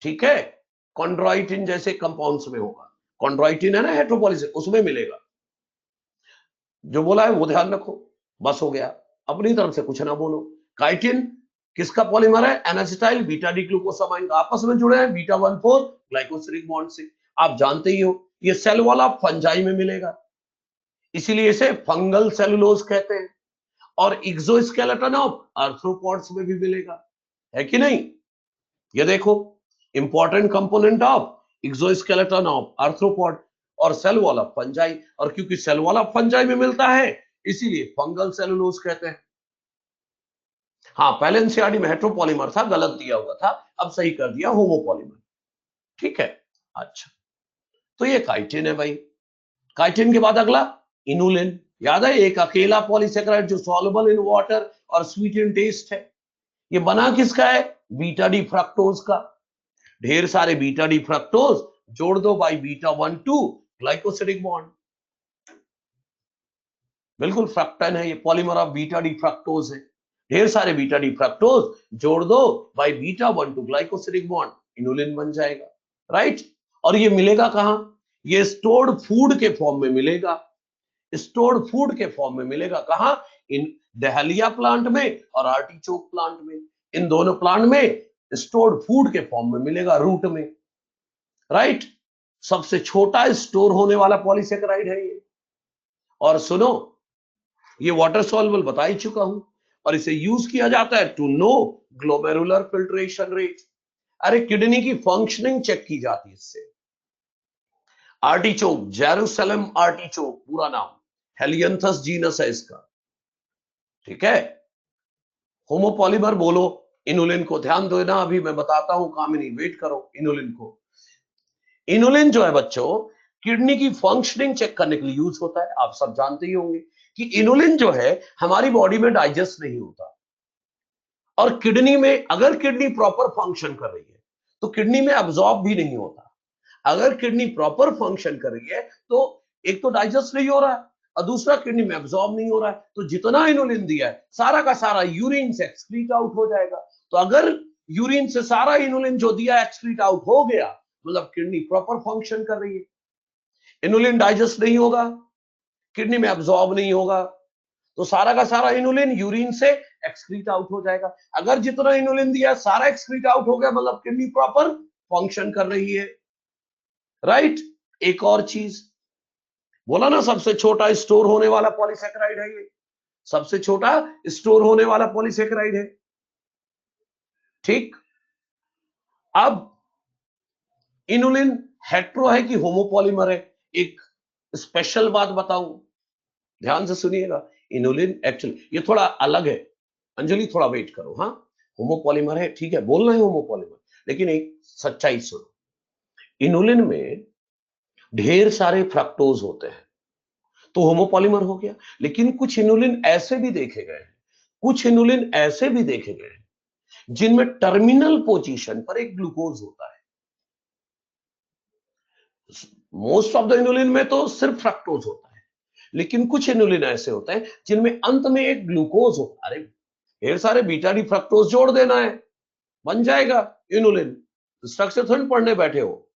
ठीक है, कॉन्ड्राइटिन जैसे कंपाउंड्स में होगा। कॉन्ड्राइटिन है ना हेट्रोपॉलिसिस, उसमें मिलेगा। जो बोला है वो ध्यान रखो, बस हो गया, अपनी तरफ से कुछ ना बोलो। काइटिन किसका पॉलीमर है? एनासिटाइल बीटा डी ग्लूकोसामाइन, आपस में जुड़े हैं बीटा 1,4 ग्लाइकोसिलिक बॉन्ड से। आप जानते ही हो ये सेल वाला फंजाई में मिलेगा, इसीलिए इसे फंगल सेलुलोज कहते हैं। और एक्सोस्केलेटन ऑफ आर्थ्रोपॉड्स में भी मिलेगा, है कि नहीं? ये देखो, important component of exoskeleton of arthropod और सेल वाला फंजाई, और क्योंकि सेल वाला फंजाई में मिलता है इसीलिए फंगल सेलुलोज कहते हैं। हाँ, पहले एनसीईआरटी में हेट्रोपॉलीमर था, गलत दिया हुआ था, अब सही कर दिया होमोपॉलीमर, ठीक है। अच्छा, तो ये काइटिन है भाई। काइटिन के बाद अगला इनुलिन, याद है, एक अकेला पॉलीसेकेराइड जो सॉल्युबल इन वाटर और स्वीट इन टेस्ट है। ये बना किसका है? बीटा डी फ्रक्टोज का। ढेर सारे बीटा डी फ्रक्टोज जोड़ दो बाई बीटा 1,2 ग्लाइकोसिडिक बॉन्ड, बिल्कुल फ्रक्टन है ये, polymer of beta D fructose है। ढेर सारे बीटा डी फ्रक्टोज जोड़ दो by beta 1,2 glycosidic bond, inulin बन जाएगा, राइट। और ये मिलेगा कहां? ये स्टोर्ड फूड के फॉर्म में मिलेगा, स्टोर्ड फूड के फॉर्म में मिलेगा कहां? इन डहलिया प्लांट में और आर्टिचोक प्लांट में, इन दोनों प्लांट में स्टोर्ड फूड के फॉर्म में मिलेगा, रूट में, राइट। सबसे छोटा स्टोर होने वाला पॉलीसेकेराइड है ये। और सुनो, ये वाटर सॉल्युबल बता ही चुका हूं, और इसे यूज किया जाता है to know glomerular filtration rate. अरे किडनी की फंक्शनिंग चेक की जाती है इससे। आर्टिचोक, जेरूसलम आर्टिचोक पूरा नाम, हेलियंथस जीनस है इसका, ठीक है। होमोपॉलीमर बोलो इनुलिन को, ध्यान दो ना, अभी मैं बताता हूं, कामिनी वेट करो इनुलिन को। इनुलिन जो है बच्चों, किडनी की फंक्शनिंग चेक करने के लिए यूज होता है। आप सब जानते ही होंगे कि इनुलिन जो है हमारी बॉडी में डाइजेस्ट नहीं होता, और किडनी में, अगर किडनी प्रॉपर फंक्शन कर रही है तो किडनी में अब्सॉर्ब भी नहीं होता। अगर किडनी प्रॉपर फंक्शन कर रही है तो एक तो डाइजेस्ट नहीं हो रहा है, और दूसरा किडनी में अब्सॉर्ब नहीं हो रहा है, तो जितना इनुलिन दिया है सारा का सारा यूरिन से एक्सक्रीट आउट हो जाएगा। तो अगर यूरिन से सारा इनुलिन जो दिया एक्सक्रीट आउट हो गया, मतलब किडनी प्रॉपर फंक्शन कर रही है। इनुलिन डाइजेस्ट नहीं होगा, किडनी में अब्सॉर्ब नहीं होगा, तो सारा का सारा इनुलिन यूरिन से एक्सक्रीट आउट हो जाएगा। अगर जितना इनुलिन दिया सारा एक्सक्रीट आउट हो गया, मतलब किडनी प्रॉपर फंक्शन कर रही है, राइट। एक और चीज बोला ना, सबसे छोटा स्टोर होने वाला पॉलीसेकेराइड है ये, सबसे छोटा स्टोर होने वाला पॉलीसेकेराइड है, ठीक। अब इनुलिन हेट्रो है कि होमोपॉलीमर है? एक स्पेशल बात बताऊं, ध्यान से सुनिएगा। इनुलिन एक्चुअली ये थोड़ा अलग है, अंजलि थोड़ा वेट करो, हाँ। होमोपॉलीमर है, ठीक है, बोल रहे हैं होमोपॉलीमर, लेकिन एक सच्चाई सुनो, इनुलिन में ढेर सारे फ्रक्टोज होते हैं तो होमोपॉलीमर हो गया। लेकिन कुछ इनुलिन ऐसे भी देखे गए हैं, कुछ इनुलिन ऐसे भी देखे गए हैं जिनमें टर्मिनल पोजीशन पर एक ग्लूकोज होता है। मोस्ट ऑफ द इनुलिन में तो सिर्फ फ्रक्टोज होता है, लेकिन कुछ इनुलिन ऐसे होते हैं जिनमें अंत में एक ग्लूकोज होता है। अरे ढेर सारे बीटा डी फ्रक्टोज जोड़ देना है, बन जाएगा इनुलिन। स्ट्रक्चर थोड़ी पढ़ने बैठे हो,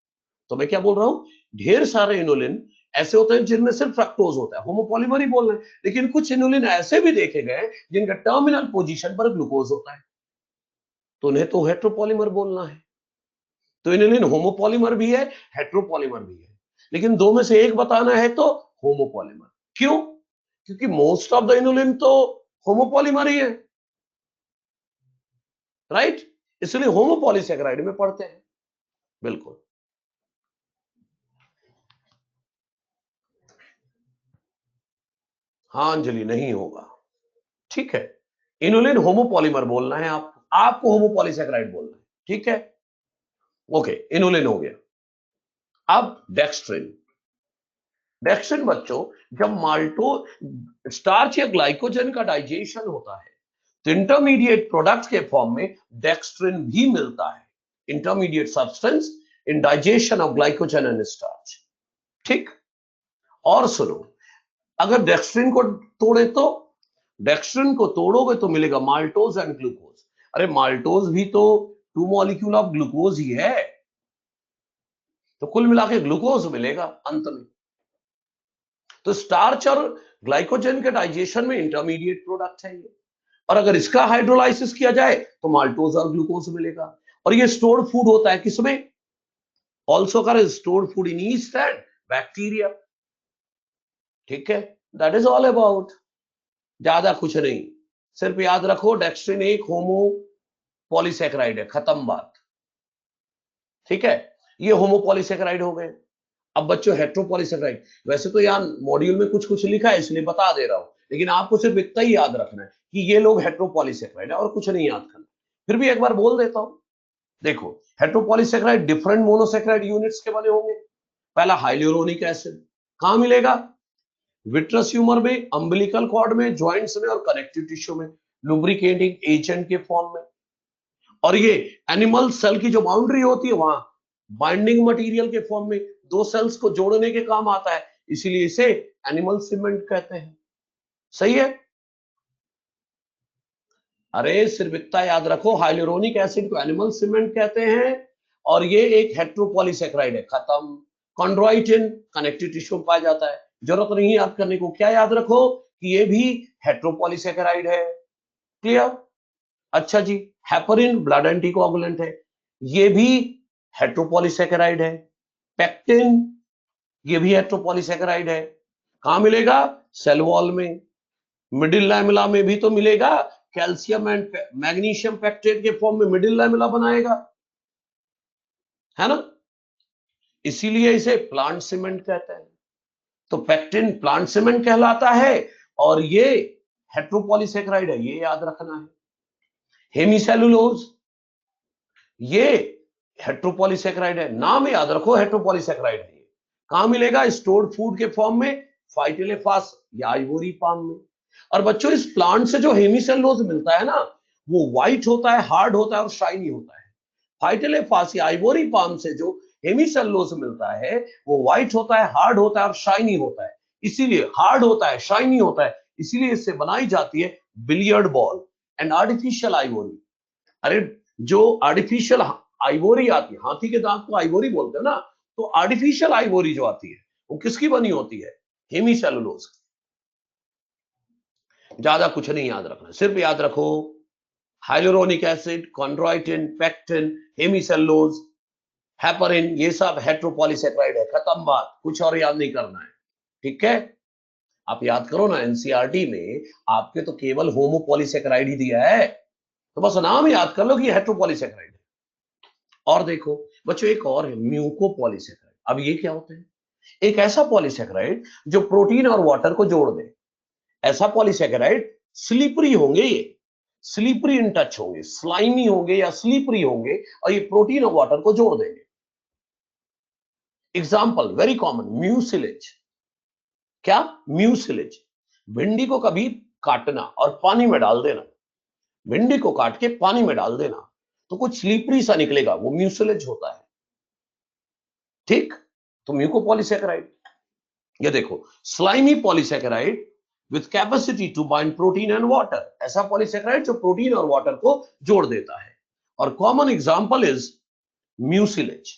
तो मैं क्या बोल रहा हूं, ढेर सारे इनुलिन ऐसे होते हैं जिनमें सिर्फ फ्रक्टोज होता है, होमोपॉलीमर ही बोल रहे हैं। लेकिन कुछ इनुलिन ऐसे भी देखे गए जिनका टर्मिनल पोजीशन पर ग्लूकोज होता है, तो उन्हें तो हेट्रोपॉलीमर बोलना है। तो इनुलिन होमोपॉलीमर भी है, हेट्रोपॉलीमर भी है, लेकिन दो में से एक बताना है तो होमोपॉलीमर। क्यों? क्योंकि मोस्ट ऑफ द इनुलिन तो होमोपॉलीमर ही है, राइट, इसलिए होमोपॉलीसेकेराइड में पढ़ते हैं, बिल्कुल। हाँ अंजलि, नहीं होगा, ठीक है। इनुलिन होमोपॉलीमर बोलना है, आपको होमोपॉलीसेकेराइड बोलना है, ठीक है। ओके, इनुलिन हो गया। अब डेक्स्ट्रिन। डेक्स्ट्रिन बच्चों, जब माल्टो स्टार्च या ग्लाइकोजन का डाइजेशन होता है तो इंटरमीडिएट प्रोडक्ट्स के फॉर्म में डेक्स्ट्रिन भी मिलता है। Intermediate substance in digestion of glycogen and starch. ठीक, और सुनो, अगर डेक्स्ट्रिन को तोड़े तो, डेक्स्ट्रिन को तोड़ोगे तो मिलेगा माल्टोज एंड ग्लूकोज। अरे माल्टोज भी तो 2 मॉलिक्यूल ऑफ ग्लूकोज ही है, तो कुल मिला के ग्लूकोज मिलेगा अंत में। तो स्टार्च और ग्लाइकोजन के डाइजेशन में इंटरमीडिएट प्रोडक्ट है ये, और अगर इसका हाइड्रोलाइसिस किया जाए तो माल्टोज और ग्लूकोज मिलेगा। और ये स्टोर्ड फूड होता है किसमें? ऑल्सो कर stored food in yeast and bacteria. ठीक है, दैट इज ऑल अबाउट, ज्यादा कुछ नहीं। सिर्फ याद रखो डेक्स्ट्रिन एक होमो पॉलीसेकेराइड है, खत्म बात। ठीक है, ये होमो पॉलीसेकेराइड हो गए। अब बच्चों हेट्रोपॉलीसेकेराइड, वैसे तो यहाँ मॉड्यूल में कुछ कुछ लिखा है इसलिए बता दे रहा हूं, लेकिन आपको सिर्फ इतना ही याद रखना है कि ये लोग हेट्रोपॉलीसेकेराइड है और कुछ नहीं याद करना। फिर भी एक बार बोल देता हूं, देखो हेट्रोपॉलीसेकेराइड डिफरेंट मोनोसेकेराइड यूनिट्स के बने होंगे। पहला हाइल्यूरोनिक एसिड कहां मिलेगा? विट्रस ह्यूमर में, अम्बिलिकल कॉर्ड में, जॉइंट्स में और कनेक्टिव टिश्यू में, लुब्रिकेटिंग एजेंट के फॉर्म में। और ये एनिमल सेल की जो बाउंड्री होती है वहां बाइंडिंग मटेरियल के फॉर्म में दो सेल्स को जोड़ने के काम आता है, इसीलिए इसे एनिमल सीमेंट कहते हैं। सही है? अरे सिर्फ इतना याद रखो, हाइल्यूरोनिक एसिड को एनिमल सीमेंट कहते हैं और ये एक हेट्रोपॉलीसेकेराइड है, खत्म। कॉन्ड्रोइटिन कनेक्टिव टिश्यू में पाया जाता है, जरूरत नहीं याद करने को। क्या याद रखो कि ये भी हेट्रोपॉलीसेकेराइड है। क्लियर? अच्छा जी, हेपरिन ब्लड एंटीकोगुलेंट है, ये भी हेट्रोपॉलीसेकेराइड है। पेक्टिन ये भी हेट्रोपॉलीसेकेराइड है। कहां मिलेगा? सेल वॉल में। मिडिल लैमेला में भी तो मिलेगा, कैल्शियम एंड मैग्नीशियम पेक्टेट के फॉर्म में मिडिल लैमेला बनाएगा, है ना? इसीलिए इसे प्लांट सीमेंट कहते हैं। तो पेक्टिन प्लांट सीमेंट कहलाता है और ये हेट्रोपॉलीसेकेराइड है, ये याद रखना है। हेमीसेलुलोज ये हेट्रोपॉलीसेकेराइड है, नाम याद रखो, हेट्रोपॉलीसेकेराइड है। कहां मिलेगा? स्टोर्ड फूड के फॉर्म में, फाइटिलेफास या आइवोरी पाम में। और बच्चों इस प्लांट से जो हेमीसेलुलोज मिलता है ना, वो व्हाइट होता है, हार्ड होता है और शाइनी होता है। फाइटिलेफास या आइवोरी पाम से जो हेमीसेलुलोज मिलता है वो व्हाइट होता है, हार्ड होता है और शाइनी होता है। इसीलिए हार्ड होता है, शाइनी होता है, इसीलिए इससे बनाई जाती है billiard ball and artificial ivory. अरे जो आर्टिफिशियल आइवोरी आती है, हाथी के दांत को आइवोरी बोलते हैं ना, तो आर्टिफिशियल आइवोरी जो आती है वो किसकी बनी होती है? हेमीसेलुलोज। ज्यादा कुछ नहीं याद रखना, सिर्फ याद रखो hyaluronic acid, chondroitin, pectin, hemicellulose, heparin, ये सब हेट्रोपॉलीसेकेराइड है, खत्म बात, कुछ और याद नहीं करना है। ठीक है, आप याद करो ना, एनसीईआरटी में आपके तो केवल होमोपॉलीसेकेराइड ही दिया है, तो बस नाम याद कर लो कि हेट्रोपॉलीसेकेराइड है। और देखो बच्चों एक और है म्यूकोपॉलीसेकेराइड। अब ये क्या होते हैं? एक ऐसा पॉलीसेकेराइड जो प्रोटीन और वाटर को जोड़ दे। ऐसा पॉलीसेकेराइड स्लिपरी होंगे, ये स्लिपरी इन टच होंगे, स्लाइमी होंगे या स्लिपरी होंगे और ये प्रोटीन और वाटर को जोड़ देंगे। Example very common, mucilage. क्या? म्यूसिलेज। भिंडी को कभी काटना और पानी में डाल देना, भिंडी को काट के पानी में डाल देना तो कुछ स्लिपरी सा निकलेगा, वो म्यूसिलेज होता है। ठीक, तो म्यूकोपॉलीसेकेराइड। ये देखो slimy polysaccharide with capacity to bind protein and water, ऐसा पॉलीसेकेराइड जो प्रोटीन और वाटर को जोड़ देता है। और कॉमन एग्जांपल इज म्यूसिलेज।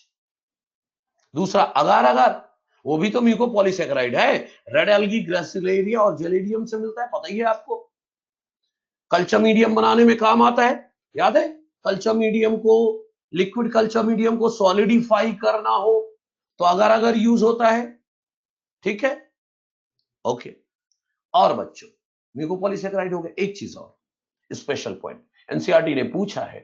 दूसरा अगार अगार, वो भी तो म्यूकोपॉलीसेकेराइड है, रेड एल्गी, ग्रेसिलेरिया और जेलिडियम से मिलता है, पता ही है आपको। कल्चर मीडियम बनाने में काम आता है, याद है? कल्चर मीडियम को, लिक्विड कल्चर मीडियम को सॉलिडिफाई करना हो तो अगार अगार यूज होता है। ठीक है, ओके। और बच्चों म्यूकोपॉलीसेकेराइड हो गए। एक चीज और स्पेशल पॉइंट, एनसीईआरटी ने पूछा है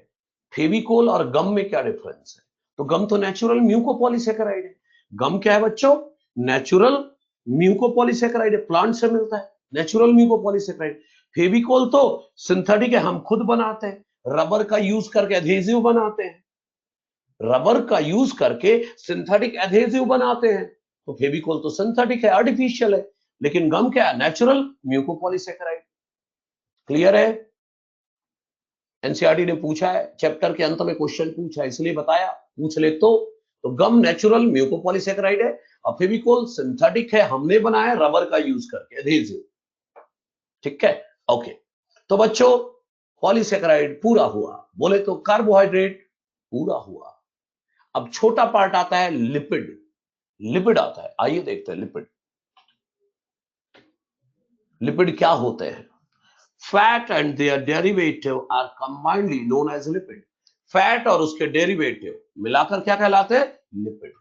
फेविकोल और गम में क्या डिफरेंस है? तो गम तो नेचुरल म्यूकोपॉलीसेकेराइड है। गम क्या है बच्चों? नेचुरल म्यूकोपॉलीसेकेराइड है, प्लांट से मिलता है, नेचुरल म्यूकोपॉलीसेकेराइड। फेविकोल तो सिंथेटिक है, हम खुद बनाते हैं, रबर का यूज करके एडहेसिव बनाते हैं, रबर का यूज करके सिंथेटिक एडहेसिव बनाते हैं। तो फेविकोल तो सिंथेटिक है, आर्टिफिशियल है, लेकिन गम क्या है? Natural mucopolysaccharide. क्लियर है? एनसीईआरटी ने पूछा है, चैप्टर के अंत में क्वेश्चन पूछा है, इसलिए बताया, पूछ ले तो गम नेचुरल म्यूकोपॉलीसेकेराइड है और फेविकोल सिंथेटिक है, हमने बनाया रबर का यूज करके, एडहेसिव। ठीक है, ओके। तो बच्चों पॉलीसेकेराइड पूरा हुआ, बोले तो कार्बोहाइड्रेट पूरा हुआ। अब छोटा पार्ट आता है लिपिड, लिपिड आता है, आइए देखते हैं लिपिड। लिपिड क्या होते हैं? Fat and their derivative are combinedly known as lipid. Fat और उसके डेरिवेटिव मिलाकर क्या कहलाते हैं? लिपिड।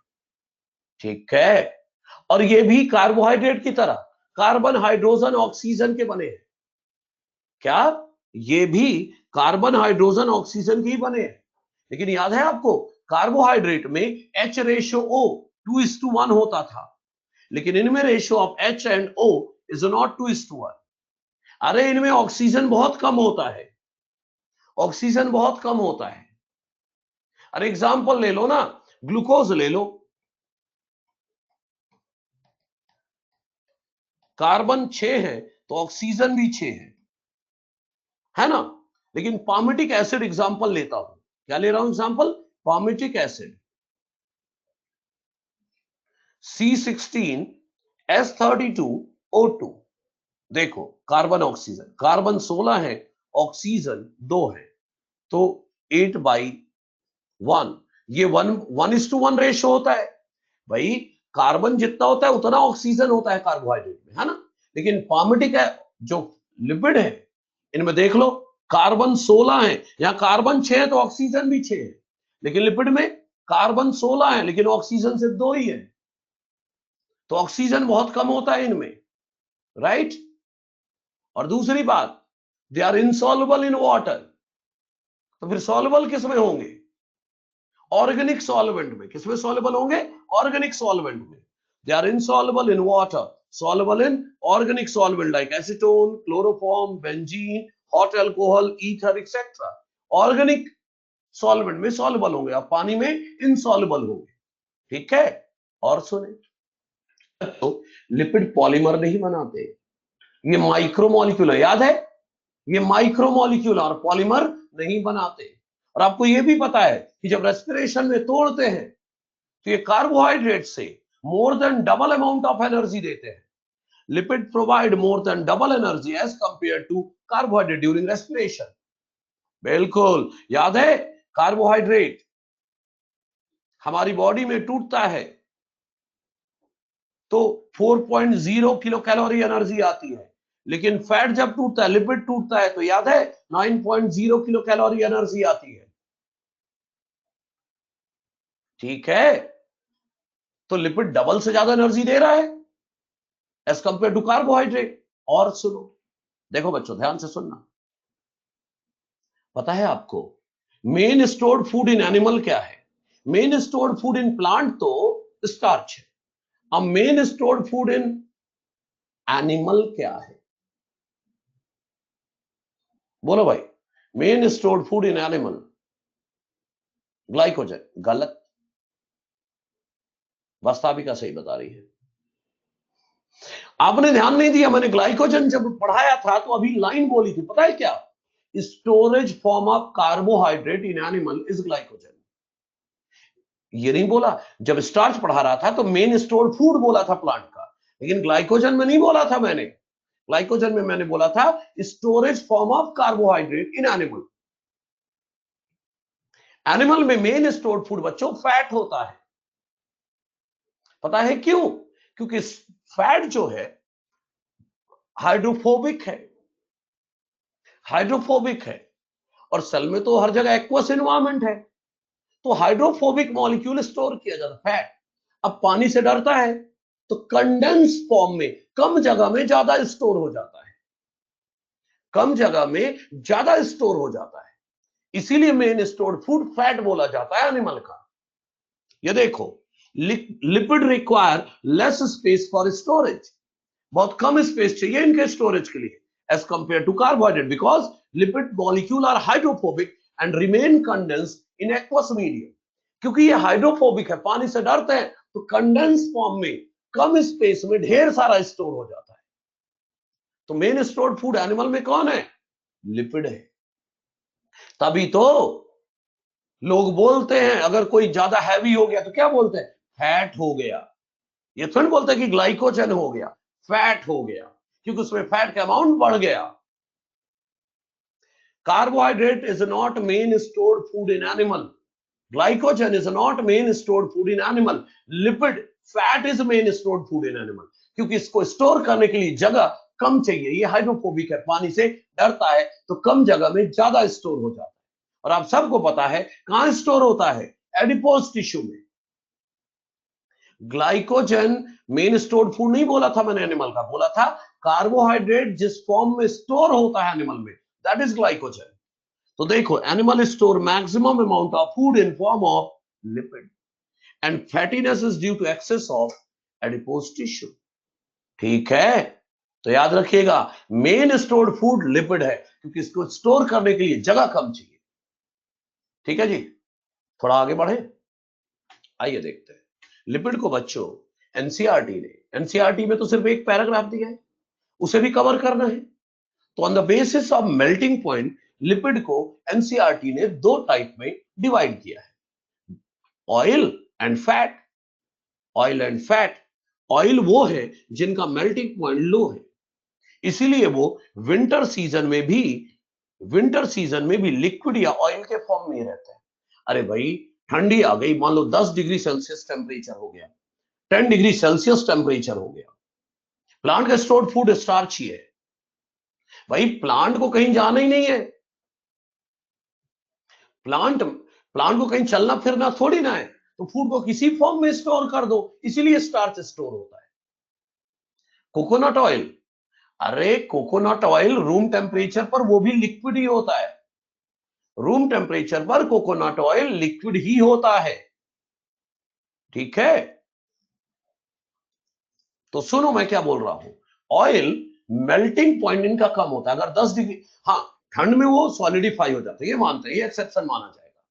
ठीक है, और ये भी कार्बोहाइड्रेट की तरह कार्बन हाइड्रोजन ऑक्सीजन के बने हैं। क्या? ये भी कार्बन हाइड्रोजन ऑक्सीजन के ही बने हैं। लेकिन याद है आपको, कार्बोहाइड्रेट में H रेशियो O 2:1 होता था, लेकिन इनमें ratio of H and O is not 2:1। अरे इनमें ऑक्सीजन बहुत कम होता है, ऑक्सीजन बहुत कम होता है। अरे एग्जांपल ले लो ना, ग्लूकोज ले लो, कार्बन 6 है तो ऑक्सीजन भी 6 है ना। लेकिन पामिटिक एसिड एग्जांपल लेता हूं, क्या ले रहा हूं एग्जांपल? Palmitic acid C16H32O2। देखो कार्बन ऑक्सीजन, कार्बन 16 है, ऑक्सीजन 2 है, तो 8/1, ये 1:1 रेशियो होता है। भाई कार्बन जितना होता है उतना ऑक्सीजन होता है कार्बोहाइड्रेट में, है ना। लेकिन पामिटिक है जो लिपिड है, इनमें देख लो, कार्बन 16 है, यहां कार्बन 6 है तो ऑक्सीजन भी 6 है। लेकिन लिपिड में कार्बन 16 है लेकिन ऑक्सीजन सिर्फ 2 ही है, तो ऑक्सीजन बहुत कम होता है इनमें, राइट। और दूसरी बात, they are insoluble in water, तो फिर सॉल्युबल किस में होंगे? ऑर्गेनिक सॉल्वेंट में। किसमें सॉल्युबल होंगे? ऑर्गेनिक सॉल्वेंट में। They are insoluble in water, soluble in organic solvent like acetone, chloroform, benzene, hot alcohol, ether etcetera. Organic solvent में सॉल्युबल होंगे और पानी में इनसॉल्युबल होंगे। ठीक है, और सुने, तो लिपिड पॉलीमर नहीं बनाते, ये माइक्रोमोलिक्यूल है, याद है, ये माइक्रोमोलिक्यूल और पॉलीमर नहीं बनाते। और आपको ये भी पता है कि जब रेस्पिरेशन में तोड़ते हैं तो ये कार्बोहाइड्रेट से more than double amount of energy देते हैं। Lipid provide more than double energy as compare to carbohydrate during respiration. बिल्कुल याद है, कार्बोहाइड्रेट हमारी बॉडी में टूटता है तो 4.0 किलो कैलोरी एनर्जी आती है, लेकिन फैट जब टूटता है, लिपिड टूटता है, तो याद है 9.0 किलो कैलोरी एनर्जी आती है। ठीक है, तो लिपिड डबल से ज्यादा एनर्जी दे रहा है एज कंपेयर टू कार्बोहाइड्रेट। और सुनो, देखो बच्चों ध्यान से सुनना, पता है आपको main stored food in animal क्या है? Main stored food in plant तो स्टार्च है। अब main stored food in animal क्या है? बोलो भाई, main stored food in animal glycogen. गलत, वास्तविका सही बता रही है। आपने ध्यान नहीं दिया, मैंने ग्लाइकोजन जब पढ़ाया था तो अभी लाइन बोली थी, पता है क्या? Storage form of carbohydrate in animal is glycogen. ये नहीं बोला, जब स्टार्च पढ़ा रहा था तो मेन स्टोर्ड फूड बोला था प्लांट का, लेकिन ग्लाइकोजन में नहीं बोला था मैंने। ग्लाइकोजन में मैंने बोला था storage form of carbohydrate in animal. Animal में मेन स्टोर्ड फूड बच्चों फैट होता है। पता है क्यों? क्योंकि फैट जो है हाइड्रोफोबिक है, हाइड्रोफोबिक है, और सेल में तो हर जगह एक्वस एनवायरनमेंट है, तो हाइड्रोफोबिक मॉलिक्यूल स्टोर किया जाता है। फैट अब पानी से डरता है तो कंडेंस फॉर्म में कम जगह में ज्यादा स्टोर हो जाता है, कम जगह में ज्यादा स्टोर हो जाता है, इसीलिए मेन स्टोर्ड फूड फैट बोला जाता है एनिमल का। ये देखो, lipid require less space for storage, बहुत कम स्पेस चाहिए इनके स्टोरेज के लिए as compare to carbohydrate, because lipid molecule are hydrophobic and remain condense in aqueous medium. क्योंकि ये हाइड्रोफोबिक है, पानी से डरते हैं, तो कंडेंस फॉर्म में कम स्पेस में ढेर सारा स्टोर हो जाता है। तो मेन स्टोर्ड फूड एनिमल में कौन है? लिपिड है। तभी तो लोग बोलते हैं अगर कोई ज्यादा हैवी हो गया तो क्या बोलते हैं, फैट हो गया। ये थोड़ी बोलते हैं कि ग्लाइकोजन हो गया, फैट हो गया, क्योंकि उसमें फैट का अमाउंट बढ़ गया। Carbohydrate is not main stored food in animal, glycogen is not main stored food in animal, lipid fat is main stored food in animal, क्योंकि इसको स्टोर करने के लिए जगह कम चाहिए। ये हाइड्रोफोबिक है, पानी से डरता है, तो कम जगह में ज्यादा स्टोर हो जाता है। और आप सबको पता है कहां स्टोर होता है, एडिपोज टिश्यू में। ग्लाइकोजन मेन स्टोर्ड फूड नहीं बोला था मैंने एनिमल का, बोला था कार्बोहाइड्रेट जिस फॉर्म में स्टोर होता है एनिमल में, दैट इज ग्लाइकोजन। तो देखो, animal store maximum amount of food in form of lipid and fattiness is due to excess of adipose tissue. ठीक है, तो याद रखिएगा मेन स्टोर्ड फूड लिपिड है, क्योंकि इसको स्टोर करने के लिए जगह कम चाहिए। ठीक है जी, थोड़ा आगे बढ़े, आइए देखते हैं लिपिड को। बच्चों एनसीईआरटी में तो सिर्फ एक पैराग्राफ दिया है, उसे भी कवर करना है। तो on the basis of melting point lipid को एनसीईआरटी ने दो टाइप में डिवाइड किया है, oil and fat. Oil and fat, oil वो है जिनका मेल्टिंग पॉइंट लो है, इसीलिए वो विंटर सीजन में भी लिक्विड या ऑयल के फॉर्म में रहते हैं। अरे भाई, ठंडी आ गई, मान लो 10 डिग्री सेल्सियस टेम्परेचर हो गया, 10 डिग्री सेल्सियस टेम्परेचर हो गया, प्लांट का स्टोर्ड फूड स्टार्च ही है भाई, प्लांट को कहीं जाना ही नहीं है। प्लांट प्लांट को कहीं चलना फिरना थोड़ी ना है, तो फूड को किसी फॉर्म में स्टोर कर दो, इसीलिए स्टार्च स्टोर होता है। कोकोनट ऑयल, अरे कोकोनट ऑयल रूम टेम्परेचर पर वो भी लिक्विड ही होता है, रूम टेम्परेचर पर कोकोनट ऑयल लिक्विड ही होता है। ठीक है, तो सुनो मैं क्या बोल रहा हूं, ऑयल मेल्टिंग पॉइंट इनका कम होता है, अगर 10 डिग्री, हाँ ठंड में वो सॉलिडिफाई हो जाते हैं, ये मानते हैं, ये एक्सेप्शन माना जाएगा,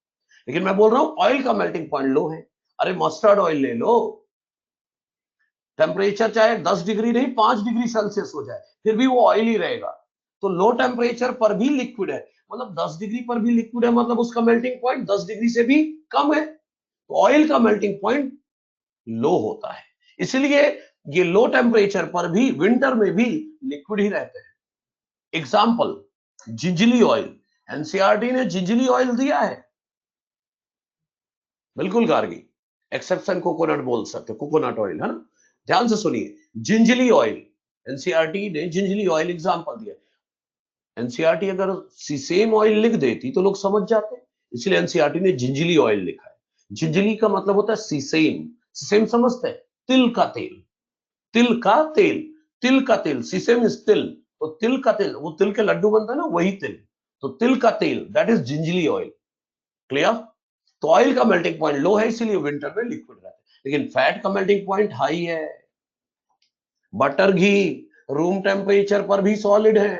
लेकिन मैं बोल रहा हूं ऑयल का मेल्टिंग पॉइंट लो है। अरे मस्टर्ड ऑयल ले लो, टेम्परेचर चाहे 10 डिग्री नहीं 5 डिग्री सेल्सियस हो जाए, फिर भी वो ऑयल ही रहेगा। तो लो टेम्परेचर पर भी लिक्विड है, मतलब 10 डिग्री पर भी लिक्विड है, मतलब उसका मेल्टिंग पॉइंट 10 डिग्री से भी कम है। तो ऑयल का मेल्टिंग पॉइंट लो होता है, इसलिए ये लो टेम्परेचर पर भी विंटर में भी लिक्विड ही रहते हैं। एग्जाम्पल, जिंजली ऑयल, एनसीईआरटी ने जिंजली ऑयल दिया है, बिल्कुल गार्गी, एक्सेप्शन कोकोनट बोल सकते, कोकोनट ऑयल है ना। ध्यान से सुनिए, जिंजली ऑयल, एनसीईआरटी ने जिंजली ऑयल एग्जाम्पल दिया। एनसीईआरटी अगर सीसेम ऑयल लिख देती तो लोग समझ जाते, इसलिए एनसीईआरटी ने जिंजली ऑयल लिखा है। जिंजली का मतलब होता है सीसेम, सीसेम समझते हैं, तिल का तेल, तिल का तेल, तिल का तेल, सीसेम इज तिल, तो तिल का तेल, वो तिल के लड्डू बनता है ना, वही तिल, तो तिल का तेल that is gingelly oil. Clear? तो ऑयल का मेल्टिंग पॉइंट लो है, इसीलिए विंटर में लिक्विड रहता है, लेकिन फैट का मेल्टिंग पॉइंट हाई है। बटर घी रूम टेम्परेचर पर भी सॉलिड है,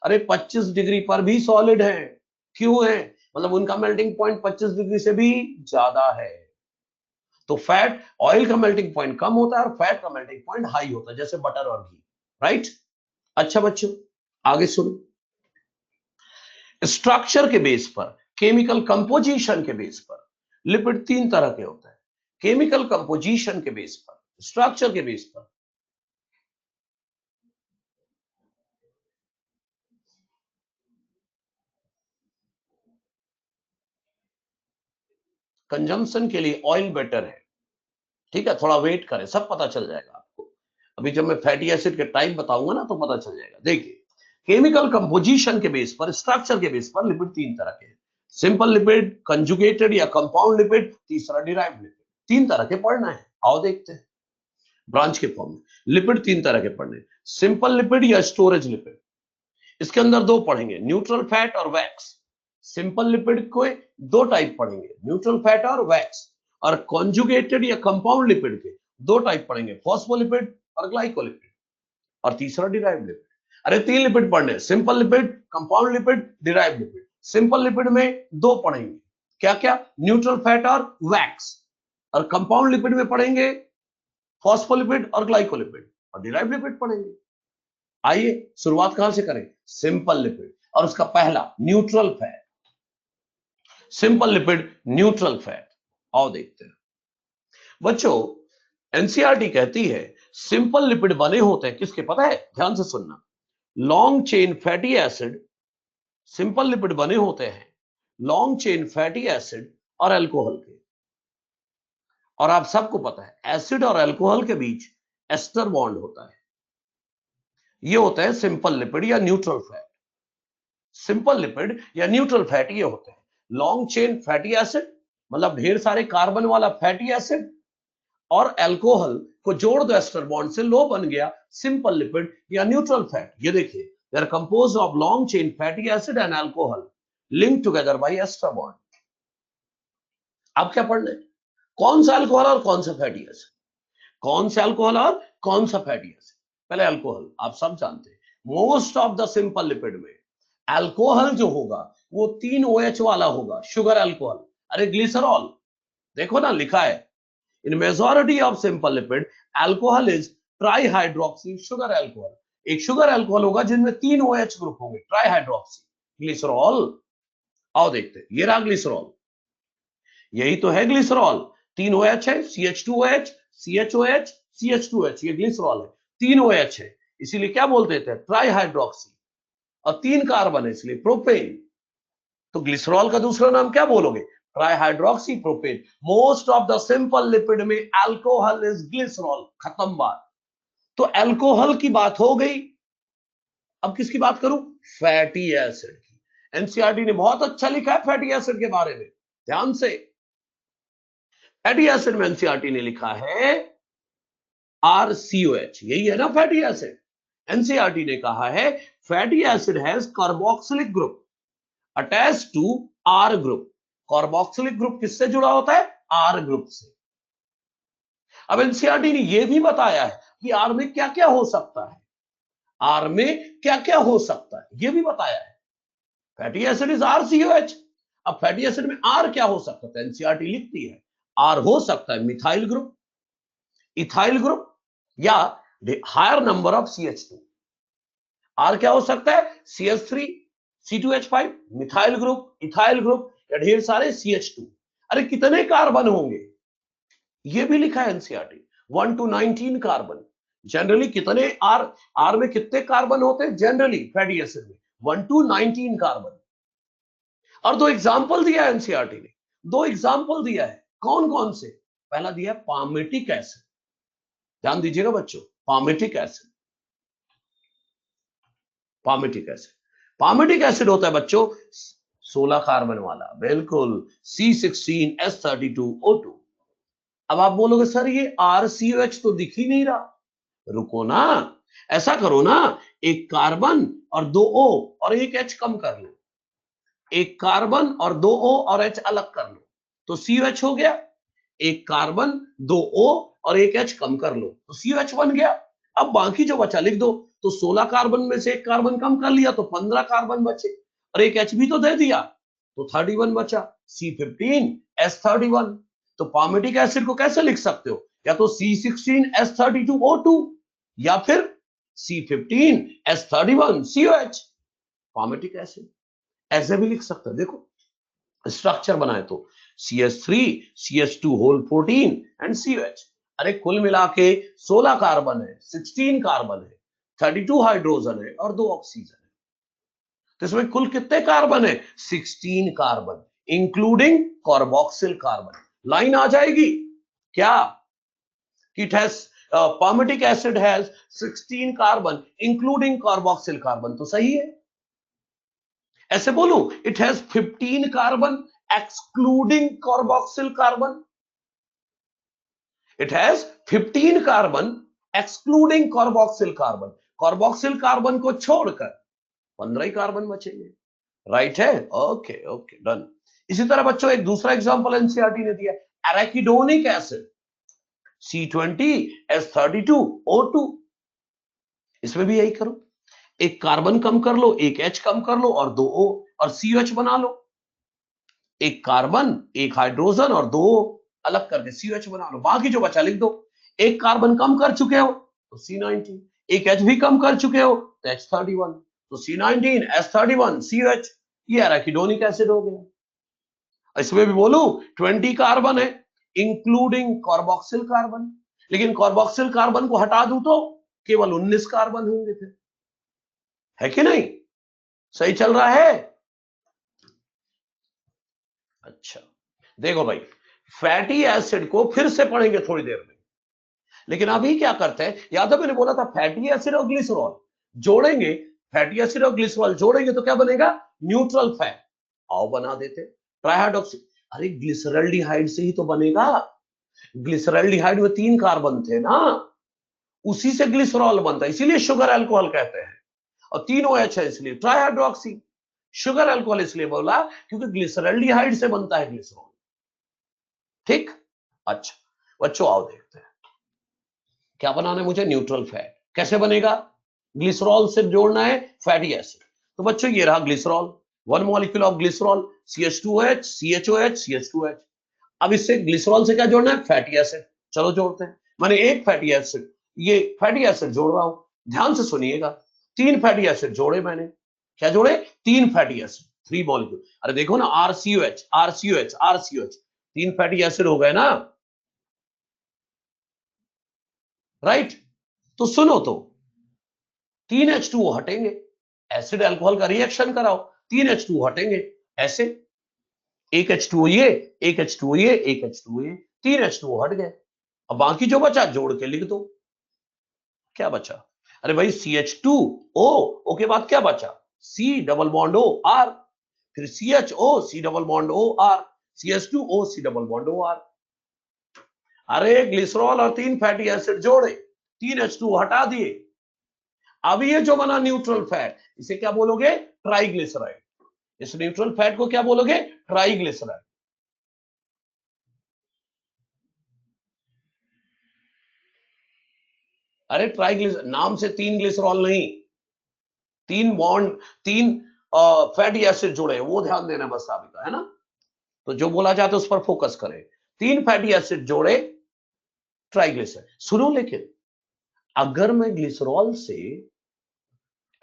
अरे 25 डिग्री पर भी सॉलिड है। क्यों है? मतलब उनका मेल्टिंग पॉइंट 25 डिग्री से भी ज्यादा है। तो फैट, ऑयल का मेल्टिंग पॉइंट कम होता है और फैट का मेल्टिंग पॉइंट हाई होता है, जैसे बटर और घी, राइट? अच्छा बच्चों, आगे सुनो, स्ट्रक्चर के बेस पर, केमिकल कंपोजिशन के बेस पर लिपिड तीन तरह के होते हैं। केमिकल कंपोजिशन के बेस पर, स्ट्रक्चर के बेस पर, कंजम्पशन के लिए ऑयल बेटर है। ठीक है, थोड़ा वेट करें, सब पता चल जाएगा आपको। अभी जब मैं फैटी एसिड के टाइप बताऊंगा ना तो पता चल जाएगा। देखिए, केमिकल कंपोजिशन के बेस पर, स्ट्रक्चर के बेस पर लिपिड तीन तरह के हैं, सिंपल लिपिड, कंजुगेटेड या कंपाउंड लिपिड, तीसरा डिराइव्ड लिपिड। तीन तरह के पढ़ना है, आओ देखते हैं ब्रांच के फॉर्म में। लिपिड तीन तरह के पढ़ने, सिंपल लिपिड या स्टोरेज लिपिड। इसके अंदर दो पढ़ेंगे, न्यूट्रल फैट और वैक्स। सिंपल लिपिड को दो टाइप पढ़ेंगे, न्यूट्रल फैट और वैक्स। और कॉन्जुगेटेड या कंपाउंड लिपिड के दो टाइप पढ़ेंगे, फॉस्फोलिपिड और ग्लाइकोलिपिड। और तीसरा डिराइव्ड लिपिड। अरे तीन लिपिड पढ़ने, simple lipid, compound lipid, derived lipid. Simple lipid में दो पढ़ेंगे, क्या क्या, न्यूट्रल फैट और वैक्स। और कंपाउंड लिपिड में पढ़ेंगे फॉस्फोलिपिड और ग्लाइकोलिपिड। और डिराइव्ड लिपिड पढ़ेंगे। आइए शुरुआत कहां से करें, सिंपल लिपिड और उसका पहला neutral fat. Simple lipid, neutral fat. आओ देखते हैं बच्चों, एनसीईआरटी कहती है सिंपल लिपिड बने होते हैं किसके, पता है? ध्यान से सुनना। Long chain fatty acid, simple lipid बने होते हैं लॉन्ग चेन फैटी एसिड और अल्कोहल के। और आप सबको पता है एसिड और अल्कोहल के बीच एस्टर बॉन्ड होता है। ये होता है सिंपल लिपिड या न्यूट्रल फैट। सिंपल लिपिड या न्यूट्रल फैट ये होते हैं लॉन्ग चेन फैटी एसिड, मतलब ढेर सारे कार्बन वाला फैटी एसिड, और अल्कोहल को जोड़ दो एस्टर बॉन्ड से, लो बन गया सिंपल लिपिड या न्यूट्रल फैट। ये देखिए, they are composed of long chain fatty acid and alcohol linked together by ester bond. अब क्या पढ़ लें, कौन सा अल्कोहल और कौन सा फैटी एसिड, कौन सा अल्कोहल और कौन सा फैटी एसिड। पहले अल्कोहल, आप सब जानते हैं most of the simple lipid में अल्कोहल जो होगा वो 3 OH वाला होगा, शुगर अल्कोहल। अरे ग्लिसरॉल, देखो ना लिखा है in majority of simple lipid alcohol is trihydroxy sugar alcohol. एक शुगर अल्कोहल होगा जिनमें 3 OH ग्रुप होंगे, ट्राईहाइड्रोक्सी ग्लिसरॉल। आओ देखते हैं, ये रहा ग्लिसरॉल, यही तो है ग्लिसरॉल। 3 OH है, CH2OH, CHOH, CH2H, ये ग्लिसरॉल है। 3 OH है, इसीलिए क्या बोलते थे, ट्राईहाइड्रोक्सी। और 3 कार्बन है इसलिए प्रोपेन। तो ग्लिसरॉल का दूसरा नाम क्या बोलोगे, trihydroxy propane. Most of the simple lipid में अल्कोहल इज ग्लिसरॉल। खत्म बात। तो अल्कोहल की बात हो गई, अब किसकी बात करूं, फैटी एसिड की। एनसीईआरटी ने बहुत अच्छा लिखा है फैटी एसिड के बारे में, ध्यान से। फैटी एसिड में एनसीईआरटी ने लिखा है RCOH, यही है ना फैटी एसिड। एनसीईआरटी ने कहा है fatty acid has carboxylic group attached to R group. Carboxylic group किससे जुड़ा होता है, R ग्रुप से। अब एनसीईआरटी ने यह भी बताया है कि R में क्या क्या हो सकता है, R में क्या क्या हो सकता है यह भी बताया है। Fatty acid is RCOH। अब फैटी एसिड में R क्या हो सकता है, एनसीईआरटी लिखती है R हो सकता है मिथाइल ग्रुप, इथाइल ग्रुप, या higher number of CH2। R क्या हो सकता है, CH3, C2H5, methyl group, ethyl group, या ढेर सारे CH2। अरे कितने कार्बन होंगे, ये भी लिखा है एनसीईआरटी, 1 to 19 कार्बन। जनरली कितने R में कितने कार्बन होते हैं जनरली फैटी एसिड में, 1 to 19 कार्बन। और 2 एग्जांपल दिया है एनसीईआरटी ने, 2 एग्जांपल दिया है, कौन कौन से। पहला दिया है पामेटिक एसिड, ध्यान दीजिएगा बच्चों, palmitic acid. Palmitic acid, palmitic acid होता है बच्चों 16 कार्बन वाला, बिल्कुल, C16H32O2। अब आप बोलोगे सर ये RCOH तो दिख ही नहीं रहा। रुको ना, ऐसा करो ना, एक कार्बन और 2 O और एक H कम कर लो, एक कार्बन और 2 O और H अलग कर लो तो COH हो गया। एक कार्बन 2 O और एक H कम कर लो तो COH बन गया। अब बाकी जो बचा लिख दो, तो 16 कार्बन में से एक कार्बन कम कर लिया तो 15 कार्बन बचे, और एक H भी तो दे दिया तो 31 बचा, C15H31। तो पामेटिक एसिड को कैसे लिख सकते हो, या तो C16H32O2 या फिर C15H31COH। पामेटिक एसिड ऐसे भी लिख सकते हो, देखो स्ट्रक्चर बनाए तो CH3, CH2 whole 14 and COH। अरे कुल मिला के 16 कार्बन है, 16 कार्बन है, 32 हाइड्रोजन है और 2 ऑक्सीजन है। तो इसमें कुल कितने कार्बन है, 16 carbon including carboxyl carbon. Line आ जाएगी क्या, it has palmitic acid has 16 carbon including carboxyl carbon, तो सही है। ऐसे बोलूं, it has 15 carbon excluding carboxyl carbon, it has 15 carbon excluding carboxyl carbon, carboxyl carbon को छोड़कर 15 ही कार्बन बचेंगे। राइट है, ओके ओके डन। इसी तरह बच्चों एक दूसरा एग्जांपल एनसीईआरटी ने दिया, एराकिडोनिक एसिड C20H32O2। इसमें भी यही करो, एक कार्बन कम कर लो, एक H कम कर लो और 2 O और COH बना लो। एक कार्बन, एक हाइड्रोजन और 2 O अलग करके COH बना लो। बाकी जो बचा लिख दो, एक कार्बन कम कर चुके हो तो C19, एक H भी कम कर चुके हो तो H31, तो C19H31COH, ये एराकिडोनिक एसिड हो गया। इसमें भी बोलूं 20 कार्बन है इंक्लूडिंग कार्बोक्सिल कार्बन, लेकिन कार्बोक्सिल कार्बन को हटा दूं तो केवल 19 कार्बन होंगे थे, है कि नहीं? सही चल रहा है? अच्छा देखो भाई, फैटी एसिड को फिर से पढ़ेंगे थोड़ी देर में, लेकिन अभी क्या करते हैं, याद है मैंने बोला था फैटी एसिड और ग्लिसरॉल जोड़ेंगे, फैटी एसिड और ग्लिसरॉल जोड़ेंगे तो क्या बनेगा? Neutral fat. आओ बना देते ट्राइहाइड्रोक्सी, अरे ग्लिसरल्डिहाइड से ही तो बनेगा, ग्लिसरल्डिहाइड में 3 कार्बन थे ना, उसी से ग्लिसरॉल बनता है, इसीलिए शुगर अल्कोहल कहते हैं, और 3 OH है इसलिए ट्राइहाइड्रोक्सी। शुगर अल्कोहल इसलिए बोला क्योंकि ग्लिसरल्डिहाइड से बनता है ग्लिसरॉल। ठीक, अच्छा बच्चों आओ देखते हैं क्या बनाना है मुझे, न्यूट्रल फैट। कैसे बनेगा? ग्लिसरॉल से जोड़ना है फैटी एसिड, तो बच्चों ये रहा glycerol, 1 molecule of glycerol, CH2OH CHOH CH2H। अब इससे ग्लिसरॉल से क्या जोड़ना है? Fatty acid. चलो जोड़ते हैं, मैंने एक फैटी एसिड, ये फैटी एसिड जोड़ रहा हूं, ध्यान से सुनिएगा, 3 फैटी एसिड जोड़े मैंने। क्या जोड़े? 3 फैटी एसिड, 3 मॉलिक्यूल। अरे देखो ना, RCOH RCOH RCOH, 3 fatty acid हो गए ना, राइट? तो सुनो, तो 3 H2O हटेंगे, एसिड अल्कोहल का रिएक्शन कराओ, 3 H2O हटेंगे, ऐसे एक H2O ये, एक H2O ये, एक H2O ये, 3 H2O हट गए। अब बाकी जो बचा जोड़ के लिख दो, क्या बचा? अरे भाई CH2O, O के बाद क्या बचा? C double bond O R, फिर CHO C double bond O R, CH2O C double bond O R। अरे ग्लिसरॉल और 3 फैटी एसिड जोड़े, 3 H2O हटा दिए, अब ये जो बना न्यूट्रल फैट, इसे क्या बोलोगे? ट्राइग्लिसराइड। इस न्यूट्रल फैट को क्या बोलोगे? ट्राइग्लिसराइड। अरे ट्राइग्लिसराइड नाम से 3 ग्लिसरॉल नहीं, 3 बॉन्ड, 3 फैटी एसिड जुड़े, वो ध्यान देना बस अभी का, है ना? तो जो बोला जाता है उस पर फोकस करें, 3 फैटी एसिड जोड़े, ट्राइग्लिसराइड। सुनो, लेकिन अगर मैं ग्लिसरॉल से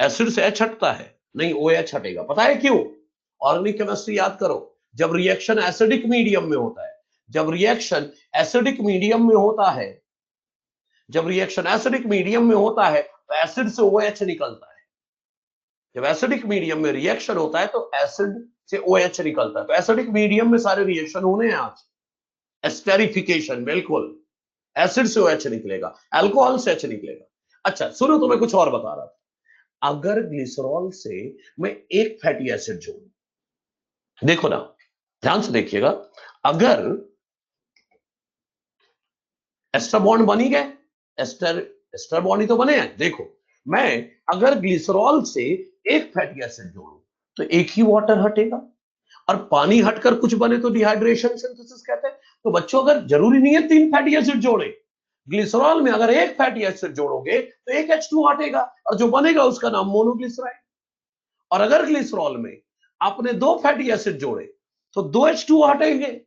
एसिड से H हटता है, नहीं OH हटेगा, पता है क्यों? ऑर्गेनिक केमिस्ट्री याद करो, जब रिएक्शन एसिडिक मीडियम में होता है, जब रिएक्शन एसिडिक मीडियम में होता है, जब रिएक्शन एसिडिक मीडियम में होता है तो एसिड से OH निकलता है। जब एसिडिक मीडियम में रिएक्शन होता है तो एसिड से OH निकलता है, तो एसिडिक मीडियम में सारे रिएक्शन होने हैं आज, एस्टेरिफिकेशन, बिल्कुल एसिड से OH निकलेगा, अल्कोहल से H निकलेगा। अच्छा सुनो, तो मैं कुछ और बता रहा था, अगर ग्लिसरॉल से मैं एक फैटी एसिड जोड़ूं, देखो ना, ध्यान से देखिएगा, अगर एस्टर बॉन्ड बन ही गए, एस्टर एस्टर बॉन्ड ही तो बने हैं, देखो मैं अगर ग्लिसरॉल से एक फैटी एसिड जोड़ूं तो एक ही वाटर हटेगा, और पानी हटकर कुछ बने तो डिहाइड्रेशन सिंथेसिस कहते हैं। तो बच्चों अगर जरूरी नहीं है 3 फैटी एसिड जोड़े, ग्लिसरॉल में अगर एक फैटी एसिड जोड़ोगे तो एक H2 हटेगा, और जो बनेगा उसका नाम मोनोग्लिसराइड। और अगर ग्लिसरॉल में आपने 2 फैटी एसिड जोड़े तो 2 H2 हटेंगे,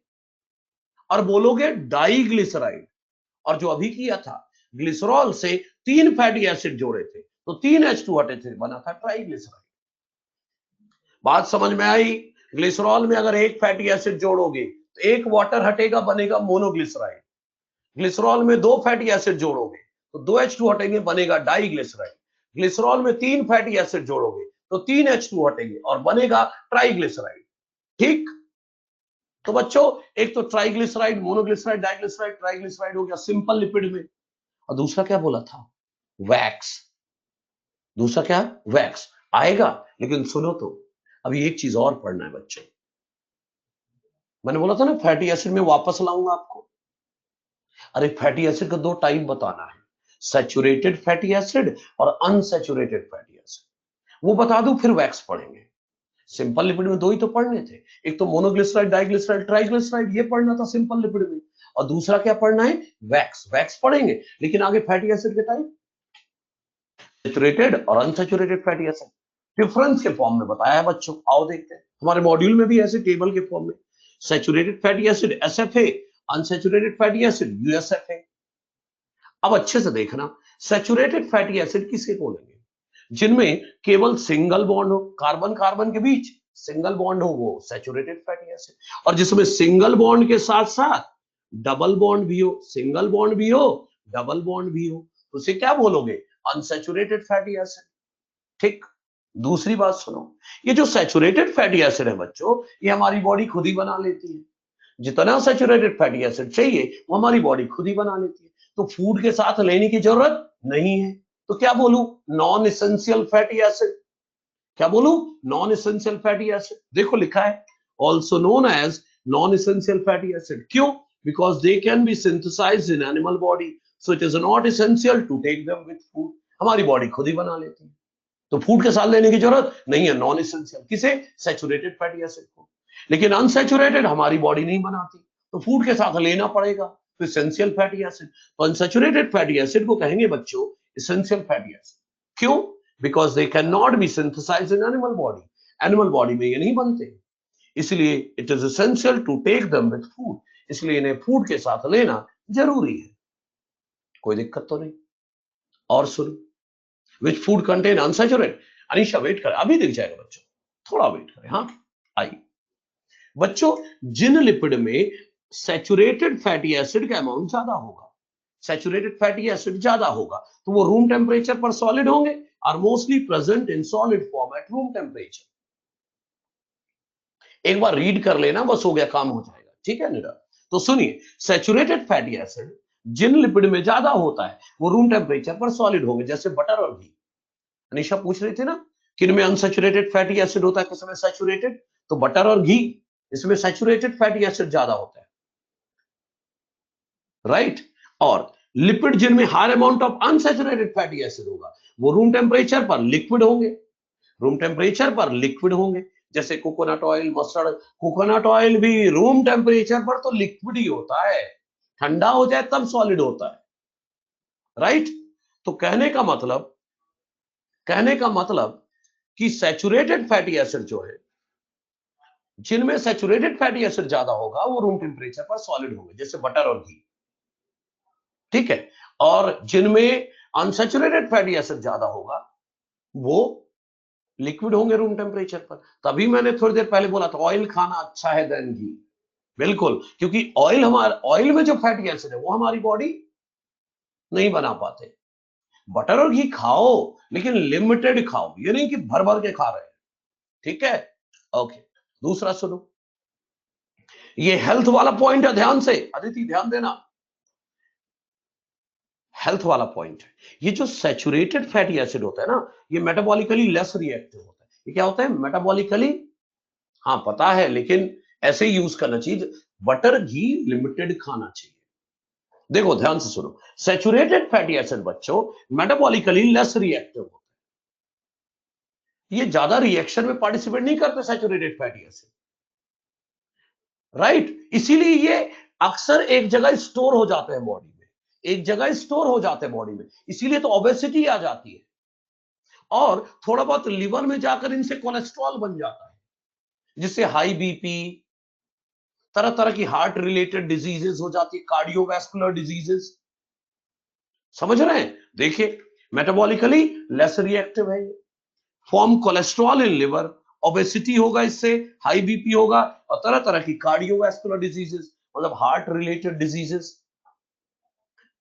और बोलोगे डाइग्लिसराइड। और जो अभी किया था, ग्लिसरॉल से 3 फैटी एसिड जोड़े थे तो 3 H2 हटे थे, बना था ट्राइग्लिसराइड। बात समझ में आई? ग्लिसरॉल में अगर एक फैटी एसिड जोड़ोगे तो एक वाटर हटेगा, बनेगा मोनोग्लिसराइड। ग्लिसरॉल में 2 फैटी एसिड जोड़ोगे तो 2 H2 हटेंगे, बनेगा डाइग्लिसराइड। ग्लिसरॉल में 3 फैटी एसिड जोड़ोगे तो 3 H2 हटेंगे और बनेगा ट्राइग्लिसराइड। ठीक, तो बच्चों एक तो ट्राइग्लिसराइड, मोनोग्लिसराइड, डाइग्लिसराइड, ट्राइग्लिसराइड हो गया सिंपल लिपिड में। और दूसरा क्या बोला था? वैक्स। दूसरा क्या? वैक्स आएगा, लेकिन सुनो तो, अभी एक चीज और पढ़ना है बच्चों। मैंने बोला था ना फैटी एसिड में वापस लाऊंगा आपको। अरे फैटी एसिड का 2 टाइप बताना है, सैचुरेटेड फैटी एसिड और अनसैचुरेटेड फैटी एसिड। वो बता दूं फिर वैक्स पढ़ेंगे। सिंपल लिपिड में 2 ही तो पढ़ने थे, एक तो मोनोग्लिसराइड, डाइग्लिसराइड, ट्राइग्लिसराइड, ये पढ़ना था सिंपल लिपिड में, और दूसरा क्या पढ़ना है? वैक्स। वैक्स पढ़ेंगे, लेकिन आगे फैटी एसिड के टाइप, सैचुरेटेड और अनसैचुरेटेड फैटी एसिड डिफरेंस के फॉर्म में बताया है बच्चों। आओ देखते हैं, हमारे मॉड्यूल में भी ऐसे टेबल के फॉर्म में, saturated fatty acid SFA, unsaturated fatty acid USFA। अब अच्छे से देखना, सैचुरेटेड फैटी एसिड किसे बोलेंगे? जिनमें केवल सिंगल बॉन्ड हो, कार्बन कार्बन के बीच सिंगल बॉन्ड हो वो सैचुरेटेड फैटी एसिड, और जिसमें सिंगल बॉन्ड के साथ साथ डबल बॉन्ड भी हो, सिंगल बॉन्ड भी हो डबल बॉन्ड भी हो, तो उसे क्या बोलोगे? Unsaturated fatty acid. ठीक। दूसरी बात सुनो, ये जो सैचुरेटेड फैटी एसिड है बच्चों, ये हमारी बॉडी खुद ही बना लेती है। जितना सैचुरेटेड फैटी एसिड चाहिए वो हमारी बॉडी खुद ही बना लेती है, तो फूड के साथ लेने की जरूरत नहीं है। तो क्या बोलूं? Non essential fatty acid. क्या बोलूं? Non essential fatty acid. देखो लिखा है also known as non essential fatty acid. क्यों? Because they can be synthesized in animal body, so it is not essential to take them with food. हमारी बॉडी खुद ही बना लेती है, तो फूड के साथ लेने की जरूरत नहीं है नॉन एसेंशियल। किसे? सैचुरेटेड फैटी एसिड को। लेकिन अनसैचुरेटेड हमारी बॉडी नहीं बनाती, तो फूड के साथ लेना पड़ेगा, तो एसेंशियल फैटी एसिड। तो अनसैचुरेटेड फैटी एसिड को कहेंगे बच्चों एसेंशियल फैटी एसिड। क्यों? Because they can not be synthesized in animal body, animal body में ये नहीं बनते, इसलिए it is essential to take them with food, इसलिए इन्हें फूड के साथ लेना जरूरी है। कोई दिक्कत तो नहीं? और सुनो, which food contain unsaturated. Anisha wait कर, अभी दिख जाएगा बच्चों, थोड़ा वेट करें। हाँ आइए बच्चों, जिन लिपिड में सैचुरेटेड फैटी एसिड का अमाउंट ज्यादा होगा, सैचुरेटेड फैटी एसिड ज्यादा होगा, तो वो रूम टेम्परेचर पर सॉलिड होंगे, are mostly present in solid form at room temperature. एक बार रीड कर लेना, बस हो गया, काम हो जाएगा। ठीक है निरा? तो सुनिए, सैचुरेटेड फैटी एसिड जिन लिपिड में ज्यादा होता है वो रूम टेम्परेचर पर सॉलिड होंगे, जैसे बटर और घी। अनिशा पूछ रही थी ना, किन में अनसैचुरेटेड फैटी एसिड होता है, किसमें सैचुरेटेड? तो बटर और घी, इसमें सैचुरेटेड फैटी एसिड ज्यादा होता है, राइट। और लिपिड जिनमें high amount of unsaturated fatty acid होगा वो रूम टेम्परेचर पर लिक्विड होंगे, रूम टेम्परेचर पर लिक्विड होंगे, जैसे coconut oil, mustard. Coconut oil भी रूम टेम्परेचर पर तो लिक्विड ही होता है, ठंडा हो जाए तब सॉलिड होता है, राइट। तो कहने का मतलब कि सैचुरेटेड फैटी एसिड जो है, जिनमें सैचुरेटेड फैटी एसिड ज्यादा होगा वो रूम टेम्परेचर पर सॉलिड होंगे, जैसे बटर और घी। ठीक है। और जिनमें अनसैचुरेटेड फैटी एसिड ज्यादा होगा वो लिक्विड होंगे रूम टेम्परेचर पर। तभी मैंने थोड़ी देर पहले बोला था ऑयल खाना अच्छा है देन घी। बिल्कुल, क्योंकि ऑयल में जो फैटी एसिड है वो हमारी बॉडी नहीं बना पाते। बटर और घी खाओ, लेकिन लिमिटेड खाओ, ये नहीं कि भर भर के खा रहे हैं। ठीक है? ओके। दूसरा सुनो, ये हेल्थ वाला पॉइंट है, ध्यान से अदिति ध्यान देना, हेल्थ वाला पॉइंट है। ये जो सैचुरेटेड फैटी एसिड होता है ना, ये मेटाबॉलिकली लेस रिएक्टिव होता है। ये क्या होता है? मेटाबॉलिकली, हाँ पता है, लेकिन ऐसे ही यूज करना चाहिए। बटर घी लिमिटेड खाना चाहिए। देखो ध्यान से सुनो, सैचुरेटेड फैटी एसिड बच्चों मेटाबॉलिकली लेस रिएक्टिव होता है, ये ज्यादा रिएक्शन में पार्टिसिपेट नहीं करते सैचुरेटेड फैटी एसिड, राइट। इसीलिए ये अक्सर एक जगह स्टोर हो जाते हैं बॉडी में, एक जगह स्टोर हो जाते हैं बॉडी में, इसीलिए तो ओबेसिटी आ जाती है, और थोड़ा बहुत लिवर में जाकर इनसे कोलेस्ट्रॉल बन जाता है, जिससे हाई बीपी, तरह तरह की हार्ट रिलेटेड डिजीजेस हो जाती है, कार्डियोवैस्कुलर डिजीजेस। समझ रहे हैं? देखिए, मेटाबॉलिकली लेस रिएक्टिव है, form cholesterol in liver, obesity होगा इससे, हाई बीपी होगा, और तरह तरह की कार्डियोवैस्कुलर डिजीजेस, मतलब हार्ट रिलेटेड डिजीजेस।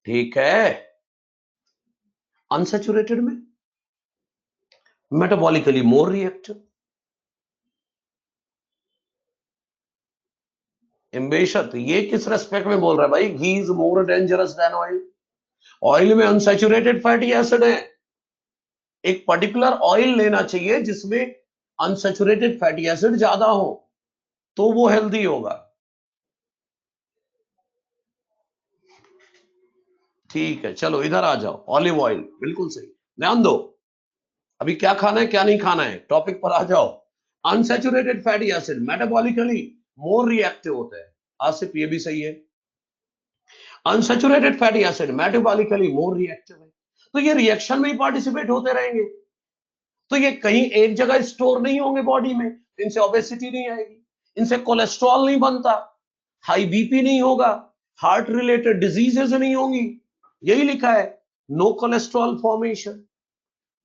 ठीक है। अनसैचुरेटेड में मेटाबॉलिकली मोर रिएक्टिव। बेशक ये किस रेस्पेक्ट में बोल रहा है भाई? Ghee is more dangerous than oil. Oil में अनसैचुरेटेड फैटी एसिड है, एक पर्टिकुलर ऑयल लेना चाहिए जिसमें अनसैचुरेटेड फैटी एसिड ज्यादा हो, तो वो हेल्दी होगा। ठीक है, चलो इधर आ जाओ, ऑलिव ऑयल, बिल्कुल सही। ध्यान दो, अभी क्या खाना है क्या नहीं खाना है, टॉपिक पर आ जाओ। Unsaturated fatty acid metabolically more reactive होते हैं, आसिफ ये भी सही है। Unsaturated fatty acid metabolically more reactive है, तो ये रिएक्शन में ही पार्टिसिपेट होते रहेंगे, तो ये कहीं एक जगह स्टोर नहीं होंगे बॉडी में, इनसे ओबेसिटी नहीं आएगी, इनसे कोलेस्ट्रॉल नहीं बनता, हाई बीपी नहीं होगा, हार्ट रिलेटेड डिजीजेस नहीं होंगी। यही लिखा है, no cholesterol formation,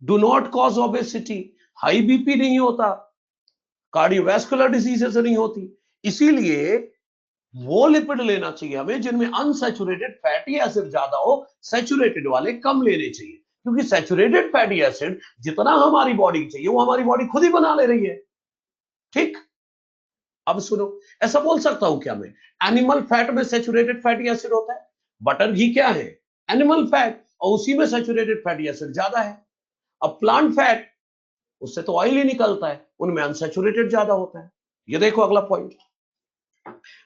do not cause obesity, high BP नहीं होता, कार्डियोवैस्कुलर डिजीजेस नहीं होती। इसीलिए वो लिपिड लेना चाहिए हमें जिनमें अनसैचुरेटेड फैटी एसिड ज्यादा हो, सैचुरेटेड वाले कम लेने चाहिए, क्योंकि सैचुरेटेड फैटी एसिड जितना हमारी बॉडी चाहिए वो हमारी बॉडी खुद ही बना ले रही है। ठीक, अब सुनो, ऐसा बोल सकता हूं क्या मैं, एनिमल फैट में सैचुरेटेड फैटी एसिड होता है, बटर घी क्या है, एनिमल फैट, और उसी में सैचुरेटेड फैटी एसिड ज्यादा है। अब प्लांट फैट, उससे तो ऑयल ही निकलता है, उनमें अनसैचुरेटेड ज्यादा होता है। ये देखो अगला point,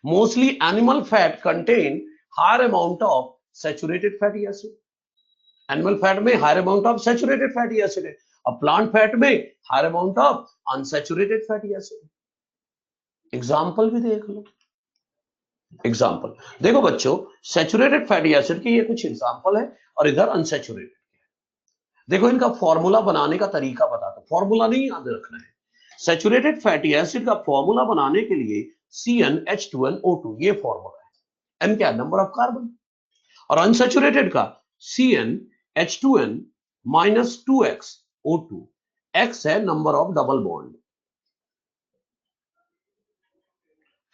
mostly animal fat contain higher amount of saturated fatty acid. Animal fat में higher amount of saturated fatty acid है, अब प्लांट फैट में higher amount of unsaturated fatty acid. Example भी देख लो, एग्जाम्पल देखो बच्चों, सैचुरेटेड फैटी एसिड के ये कुछ एग्जाम्पल है और इधर अनसैचुरेटेड। देखो इनका फॉर्मूला बनाने का तरीका बता दो, फॉर्मूला नहीं याद रखना है। सैचुरेटेड फैटी एसिड का फॉर्मूला बनाने के लिए CnH2nO2, ये फॉर्मूला है। N क्या, नंबर ऑफ कार्बन, और अनसैचुरेटेड का CnH2n माइनस 2xO2, x है number of double bond.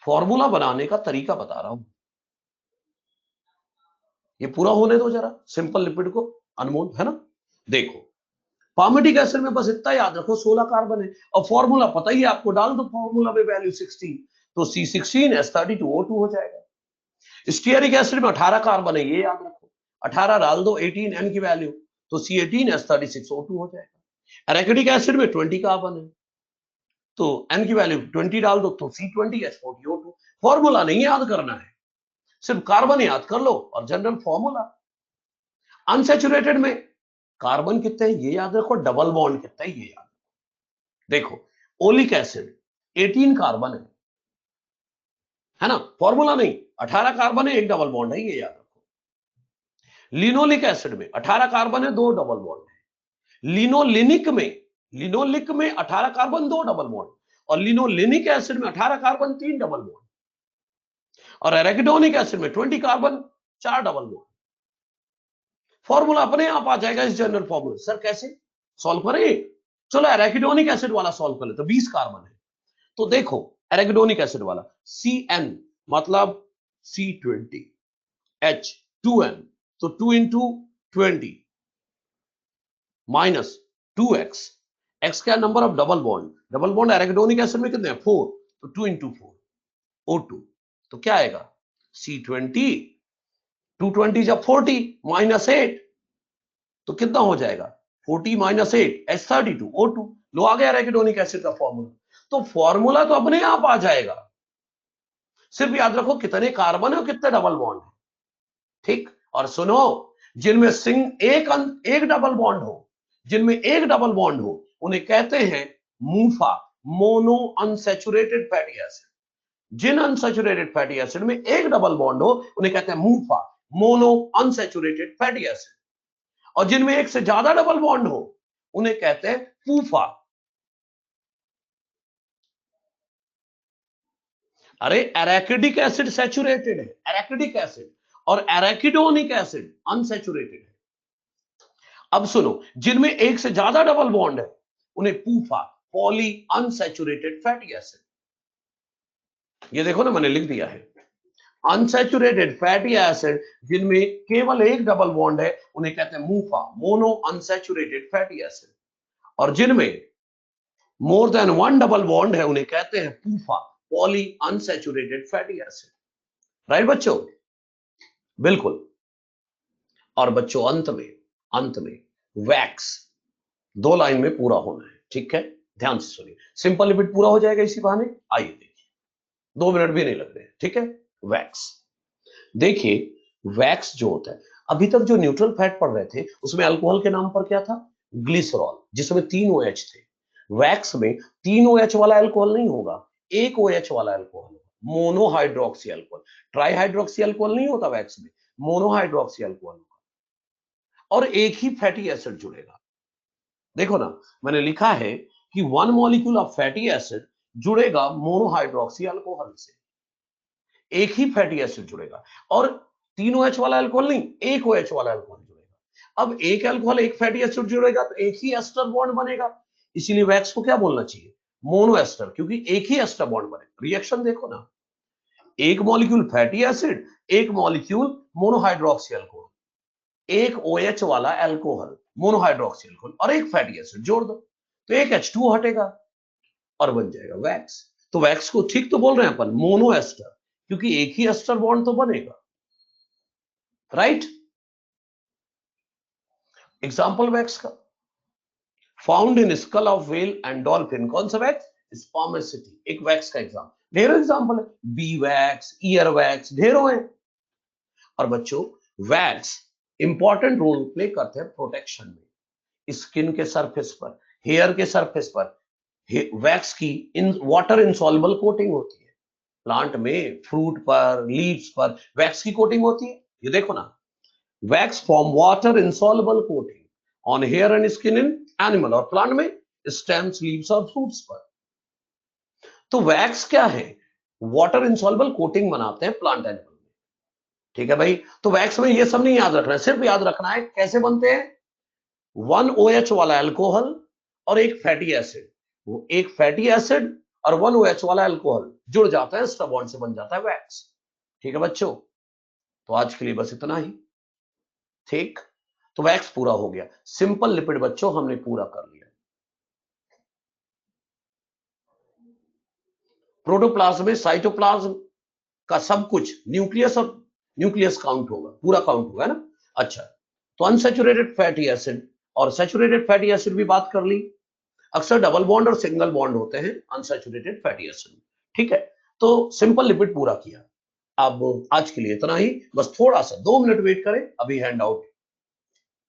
Formula बनाने का तरीका बता रहा हूं, ये पूरा होने दो जरा, सिंपल लिपिड को, अनमोल है ना। देखो पामेटिक एसिड में बस इतना याद रखो 16 कार्बन है, और फॉर्मूला पता ही है आपको, डाल दो फॉर्मूला में वैल्यू 16, तो C16H32O2 हो जाएगा। स्टीयरिक एसिड में 18 कार्बन है, ये याद रखो, 18 डाल दो 18 N की वैल्यू, तो C18H36O2 हो जाएगा। एराकिडिक एसिड में 20 कार्बन है, तो N की वैल्यू 20 डाल दो, तो C20H40O2। फॉर्मूला नहीं याद करना है, सिर्फ कार्बन याद कर लो और जनरल फॉर्मूला। अनसैचुरेटेड में कार्बन कितने हैं ये याद रखो, डबल बॉन्ड कितना है ये याद रखो। देखो ओलिक एसिड 18 कार्बन है ना, फॉर्मूला नहीं, 18 कार्बन है, एक डबल बॉन्ड है, ये याद रखो। लिनोलिक एसिड में 18 कार्बन है, 2 डबल बॉन्ड है। लिनोलिक में 18 कार्बन, 2 डबल बॉन्ड, और लिनोलिनिक एसिड में 18 कार्बन, 3 डबल बॉन्ड, और एराकिडोनिक एसिड में 20 कार्बन, 4 डबल बॉन्ड। फॉर्मूला अपने आप आ जाएगा इस जनरल फॉर्मूला। सर कैसे सॉल्व करें, चलो एराकिडोनिक एसिड वाला सॉल्व कर ले, तो 20 कार्बन है, तो देखो एराकिडोनिक एसिड वाला CN मतलब C20H2n, तो 2 इंटू 20 माइनस 2x, x क्या, number of double bond, double bond arachidonic acid में कितने हैं 4, तो 2 इंटू 4 O2, तो क्या आएगा C20, 220 जब 40 माइनस 8, तो कितना हो जाएगा 40 माइनस 8 H32O2। लो आ गया एराकिडोनिक एसिड का फॉर्मूला। तो फॉर्मूला तो अपने आप आ जाएगा, सिर्फ याद रखो कितने कार्बन है और कितने डबल बॉन्ड है। ठीक, और सुनो, जिनमें एक डबल बॉन्ड हो, जिनमें एक डबल बॉन्ड हो उन्हें कहते हैं MUFA, mono unsaturated fatty acid. जिन अनसैचुरेटेड फैटी एसिड में एक डबल बॉन्ड हो उन्हें कहते हैं MUFA, mono unsaturated fatty acid, और जिनमें एक से ज्यादा डबल बॉन्ड हो उन्हें कहते हैं फूफा। अरे एराकिडिक एसिड सैचुरेटेड है, एराकिडिक एसिड, और एराकिडोनिक एसिड अनसैचुरेटेड है। अब सुनो, जिनमें एक से ज्यादा डबल बॉन्ड है उन्हें पूफा, पॉली अनसैचुरेटेड फैटी एसिड। ये देखो ना मैंने लिख दिया है, अनसैचुरेटेड फैटी एसिड जिनमें केवल एक डबल बॉन्ड है उन्हें कहते हैं MUFA, mono unsaturated fatty acid, और जिनमें more than one double bond है उन्हें कहते हैं PUFA, poly unsaturated fatty acid. Right बच्चों, बिल्कुल। और बच्चों अंत में वैक्स 2 लाइन में पूरा होना है, ठीक है, ध्यान से सुनिए, सिंपल लिपिड पूरा हो जाएगा इसी बहाने। आइए देखिए, 2 मिनट भी नहीं लग रहे, ठीक है। वैक्स, देखिए वैक्स जो होता है, अभी तक जो न्यूट्रल फैट पढ़ रहे थे उसमें अल्कोहल के नाम पर क्या था, ग्लिसरॉल, जिसमें 3 OH थे। वैक्स में 3 OH वाला अल्कोहल नहीं होगा, 1 OH वाला अल्कोहल होगा, मोनोहाइड्रोक्सी अल्कोहल। ट्राईहाइड्रोक्सी अल्कोहल नहीं होता वैक्स में, मोनोहाइड्रोक्सी अल्कोहल होगा, और एक ही फैटी एसिड जुड़ेगा। देखो ना, मैंने लिखा है कि 1 मॉलिक्यूल ऑफ फैटी एसिड जुड़ेगा मोनोहाइड्रोक्सी अल्कोहल से, एक ही फैटी एसिड जुड़ेगा, और 3 OH वाला अल्कोहल नहीं, 1 OH वाला अल्कोहल जुड़ेगा। अब एक अल्कोहल एक फैटी एसिड जुड़ेगा तो एक ही एस्टर बॉन्ड बनेगा, इसीलिए वैक्स को क्या बोलना चाहिए, मोनो एस्टर, क्योंकि एक ही एस्टर बॉन्ड बने। रिएक्शन देखो ना, एक मॉलिक्यूल फैटी एसिड, एक मॉलिक्यूल मोनोहाइड्रोक्सी अल्कोहल, एक OH वाला अल्कोहल मोनोहाइड्रोक्सी अल्कोहल और एक फैटी एसिड जोड़ दो तो एक H2O हटेगा और बन जाएगा वैक्स। तो वैक्स को ठीक तो बोल रहे हैं अपन, मोनो एस्टर, क्योंकि एक ही एस्टर बॉन्ड तो बनेगा, राइट। एग्जाम्पल वैक्स का, found in skull of whale and dolphin, कौन सा वैक्स? स्पर्मेसिटी, एक वैक्स का एग्जाम्पल। ढेरों एग्जाम्पल है, बी वैक्स, ईयर वैक्स, ढेरों है। और बच्चों, वैक्स इंपॉर्टेंट रोल प्ले करते हैं प्रोटेक्शन में, स्किन के सरफेस पर, हेयर के सरफेस पर वैक्स की इन वाटर इंसॉल्युबल कोटिंग होती है। प्लांट में फ्रूट पर, लीव्स पर वैक्स की कोटिंग होती है। ये देखो ना, wax form water insoluble coating on hair and skin in animal, और प्लांट में स्टेम्स, लीव्स और फ्रूट्स पर। तो वैक्स क्या है? वाटर इंसॉल्युबल कोटिंग बनाते हैं प्लांट एनिमल में, ठीक है भाई। तो वैक्स में ये सब नहीं याद रखना है, सिर्फ याद रखना है कैसे बनते हैं। 1 OH वाला अल्कोहल और एक फैटी एसिड, वो एक फैटी एसिड और 1 OH वाला अल्कोहल जुड़ जाता है, एस्टर बॉन्ड से बन जाता है वैक्स। ठीक है बच्चों, तो आज के लिए बस इतना ही। ठीक, तो वैक्स पूरा हो गया। सिंपल लिपिड बच्चों हमने पूरा कर लिया। प्रोटोप्लाज्म में साइटोप्लाज्म का सब कुछ, न्यूक्लियस और न्यूक्लियस काउंट होगा, पूरा काउंट होगा ना। अच्छा, तो अनसैचुरेटेड फैटी एसिड और सैचुरेटेड फैटी एसिड भी बात कर ली। अक्सर डबल बॉन्ड और सिंगल बॉन्ड होते हैं अनसैचुरेटेड फैटी एसिड। ठीक है, तो सिंपल लिपिड पूरा किया। अब आज के लिए इतना ही, बस थोड़ा सा 2 मिनट वेट करें, अभी हैंड आउट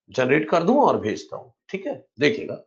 जनरेट कर दूं और भेजता हूं। ठीक है, देखिएगा।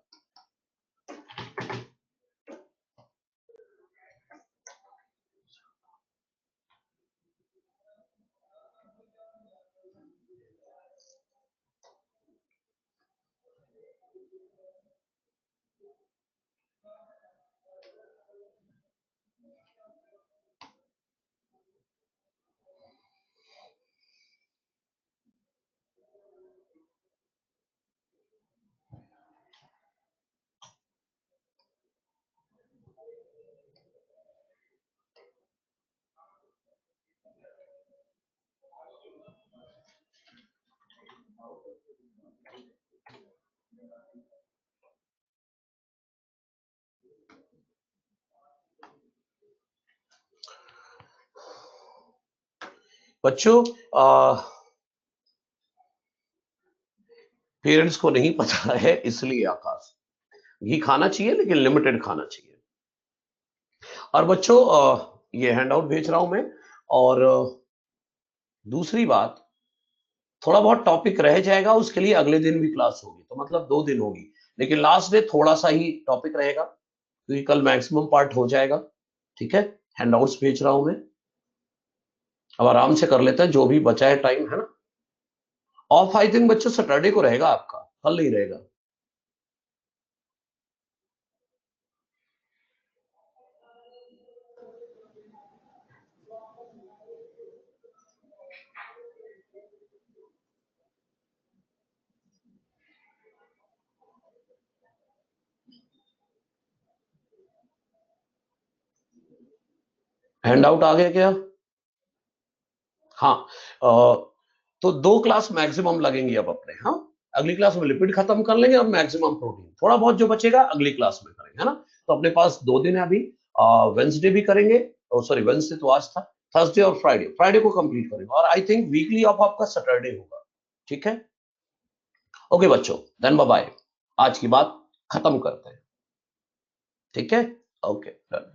बच्चों, पेरेंट्स को नहीं पता है, इसलिए आकाश, घी खाना चाहिए लेकिन लिमिटेड खाना चाहिए। और बच्चों, ये हैंड आउट भेज रहा हूं मैं। और दूसरी बात, थोड़ा बहुत टॉपिक रह जाएगा, उसके लिए अगले दिन भी क्लास होगी, तो मतलब 2 दिन होगी, लेकिन लास्ट डे थोड़ा सा ही टॉपिक रहेगा, क्योंकि कल मैक्सिमम पार्ट हो जाएगा। ठीक है, हैंडआउट्स भेज रहा हूं मैं। अब आराम से कर लेते हैं, जो भी बचा है टाइम, है ना। ऑफ आई थिंक बच्चों सैटरडे को रहेगा आपका, कल नहीं रहेगा। हैंड आउट आ गया क्या? हाँ, तो 2 क्लास मैक्सिमम लगेंगी अब अपने। हाँ, अगली क्लास में लिपिड खत्म कर लेंगे और मैक्सिमम प्रोटीन, थोड़ा बहुत जो बचेगा अगली क्लास में करेंगे, है ना। तो अपने पास 2 दिन है अभी। वेंसडे भी करेंगे, सॉरी वेंसडे तो आज था, थर्सडे और फ्राइडे, फ्राइडे को कंप्लीट करेंगे, और आई थिंक वीकली ऑफ आपका सैटरडे होगा। ठीक है, ओके बच्चों, देन बाय बाय, आज की बात खत्म करते हैं। ठीक है, ओके डन।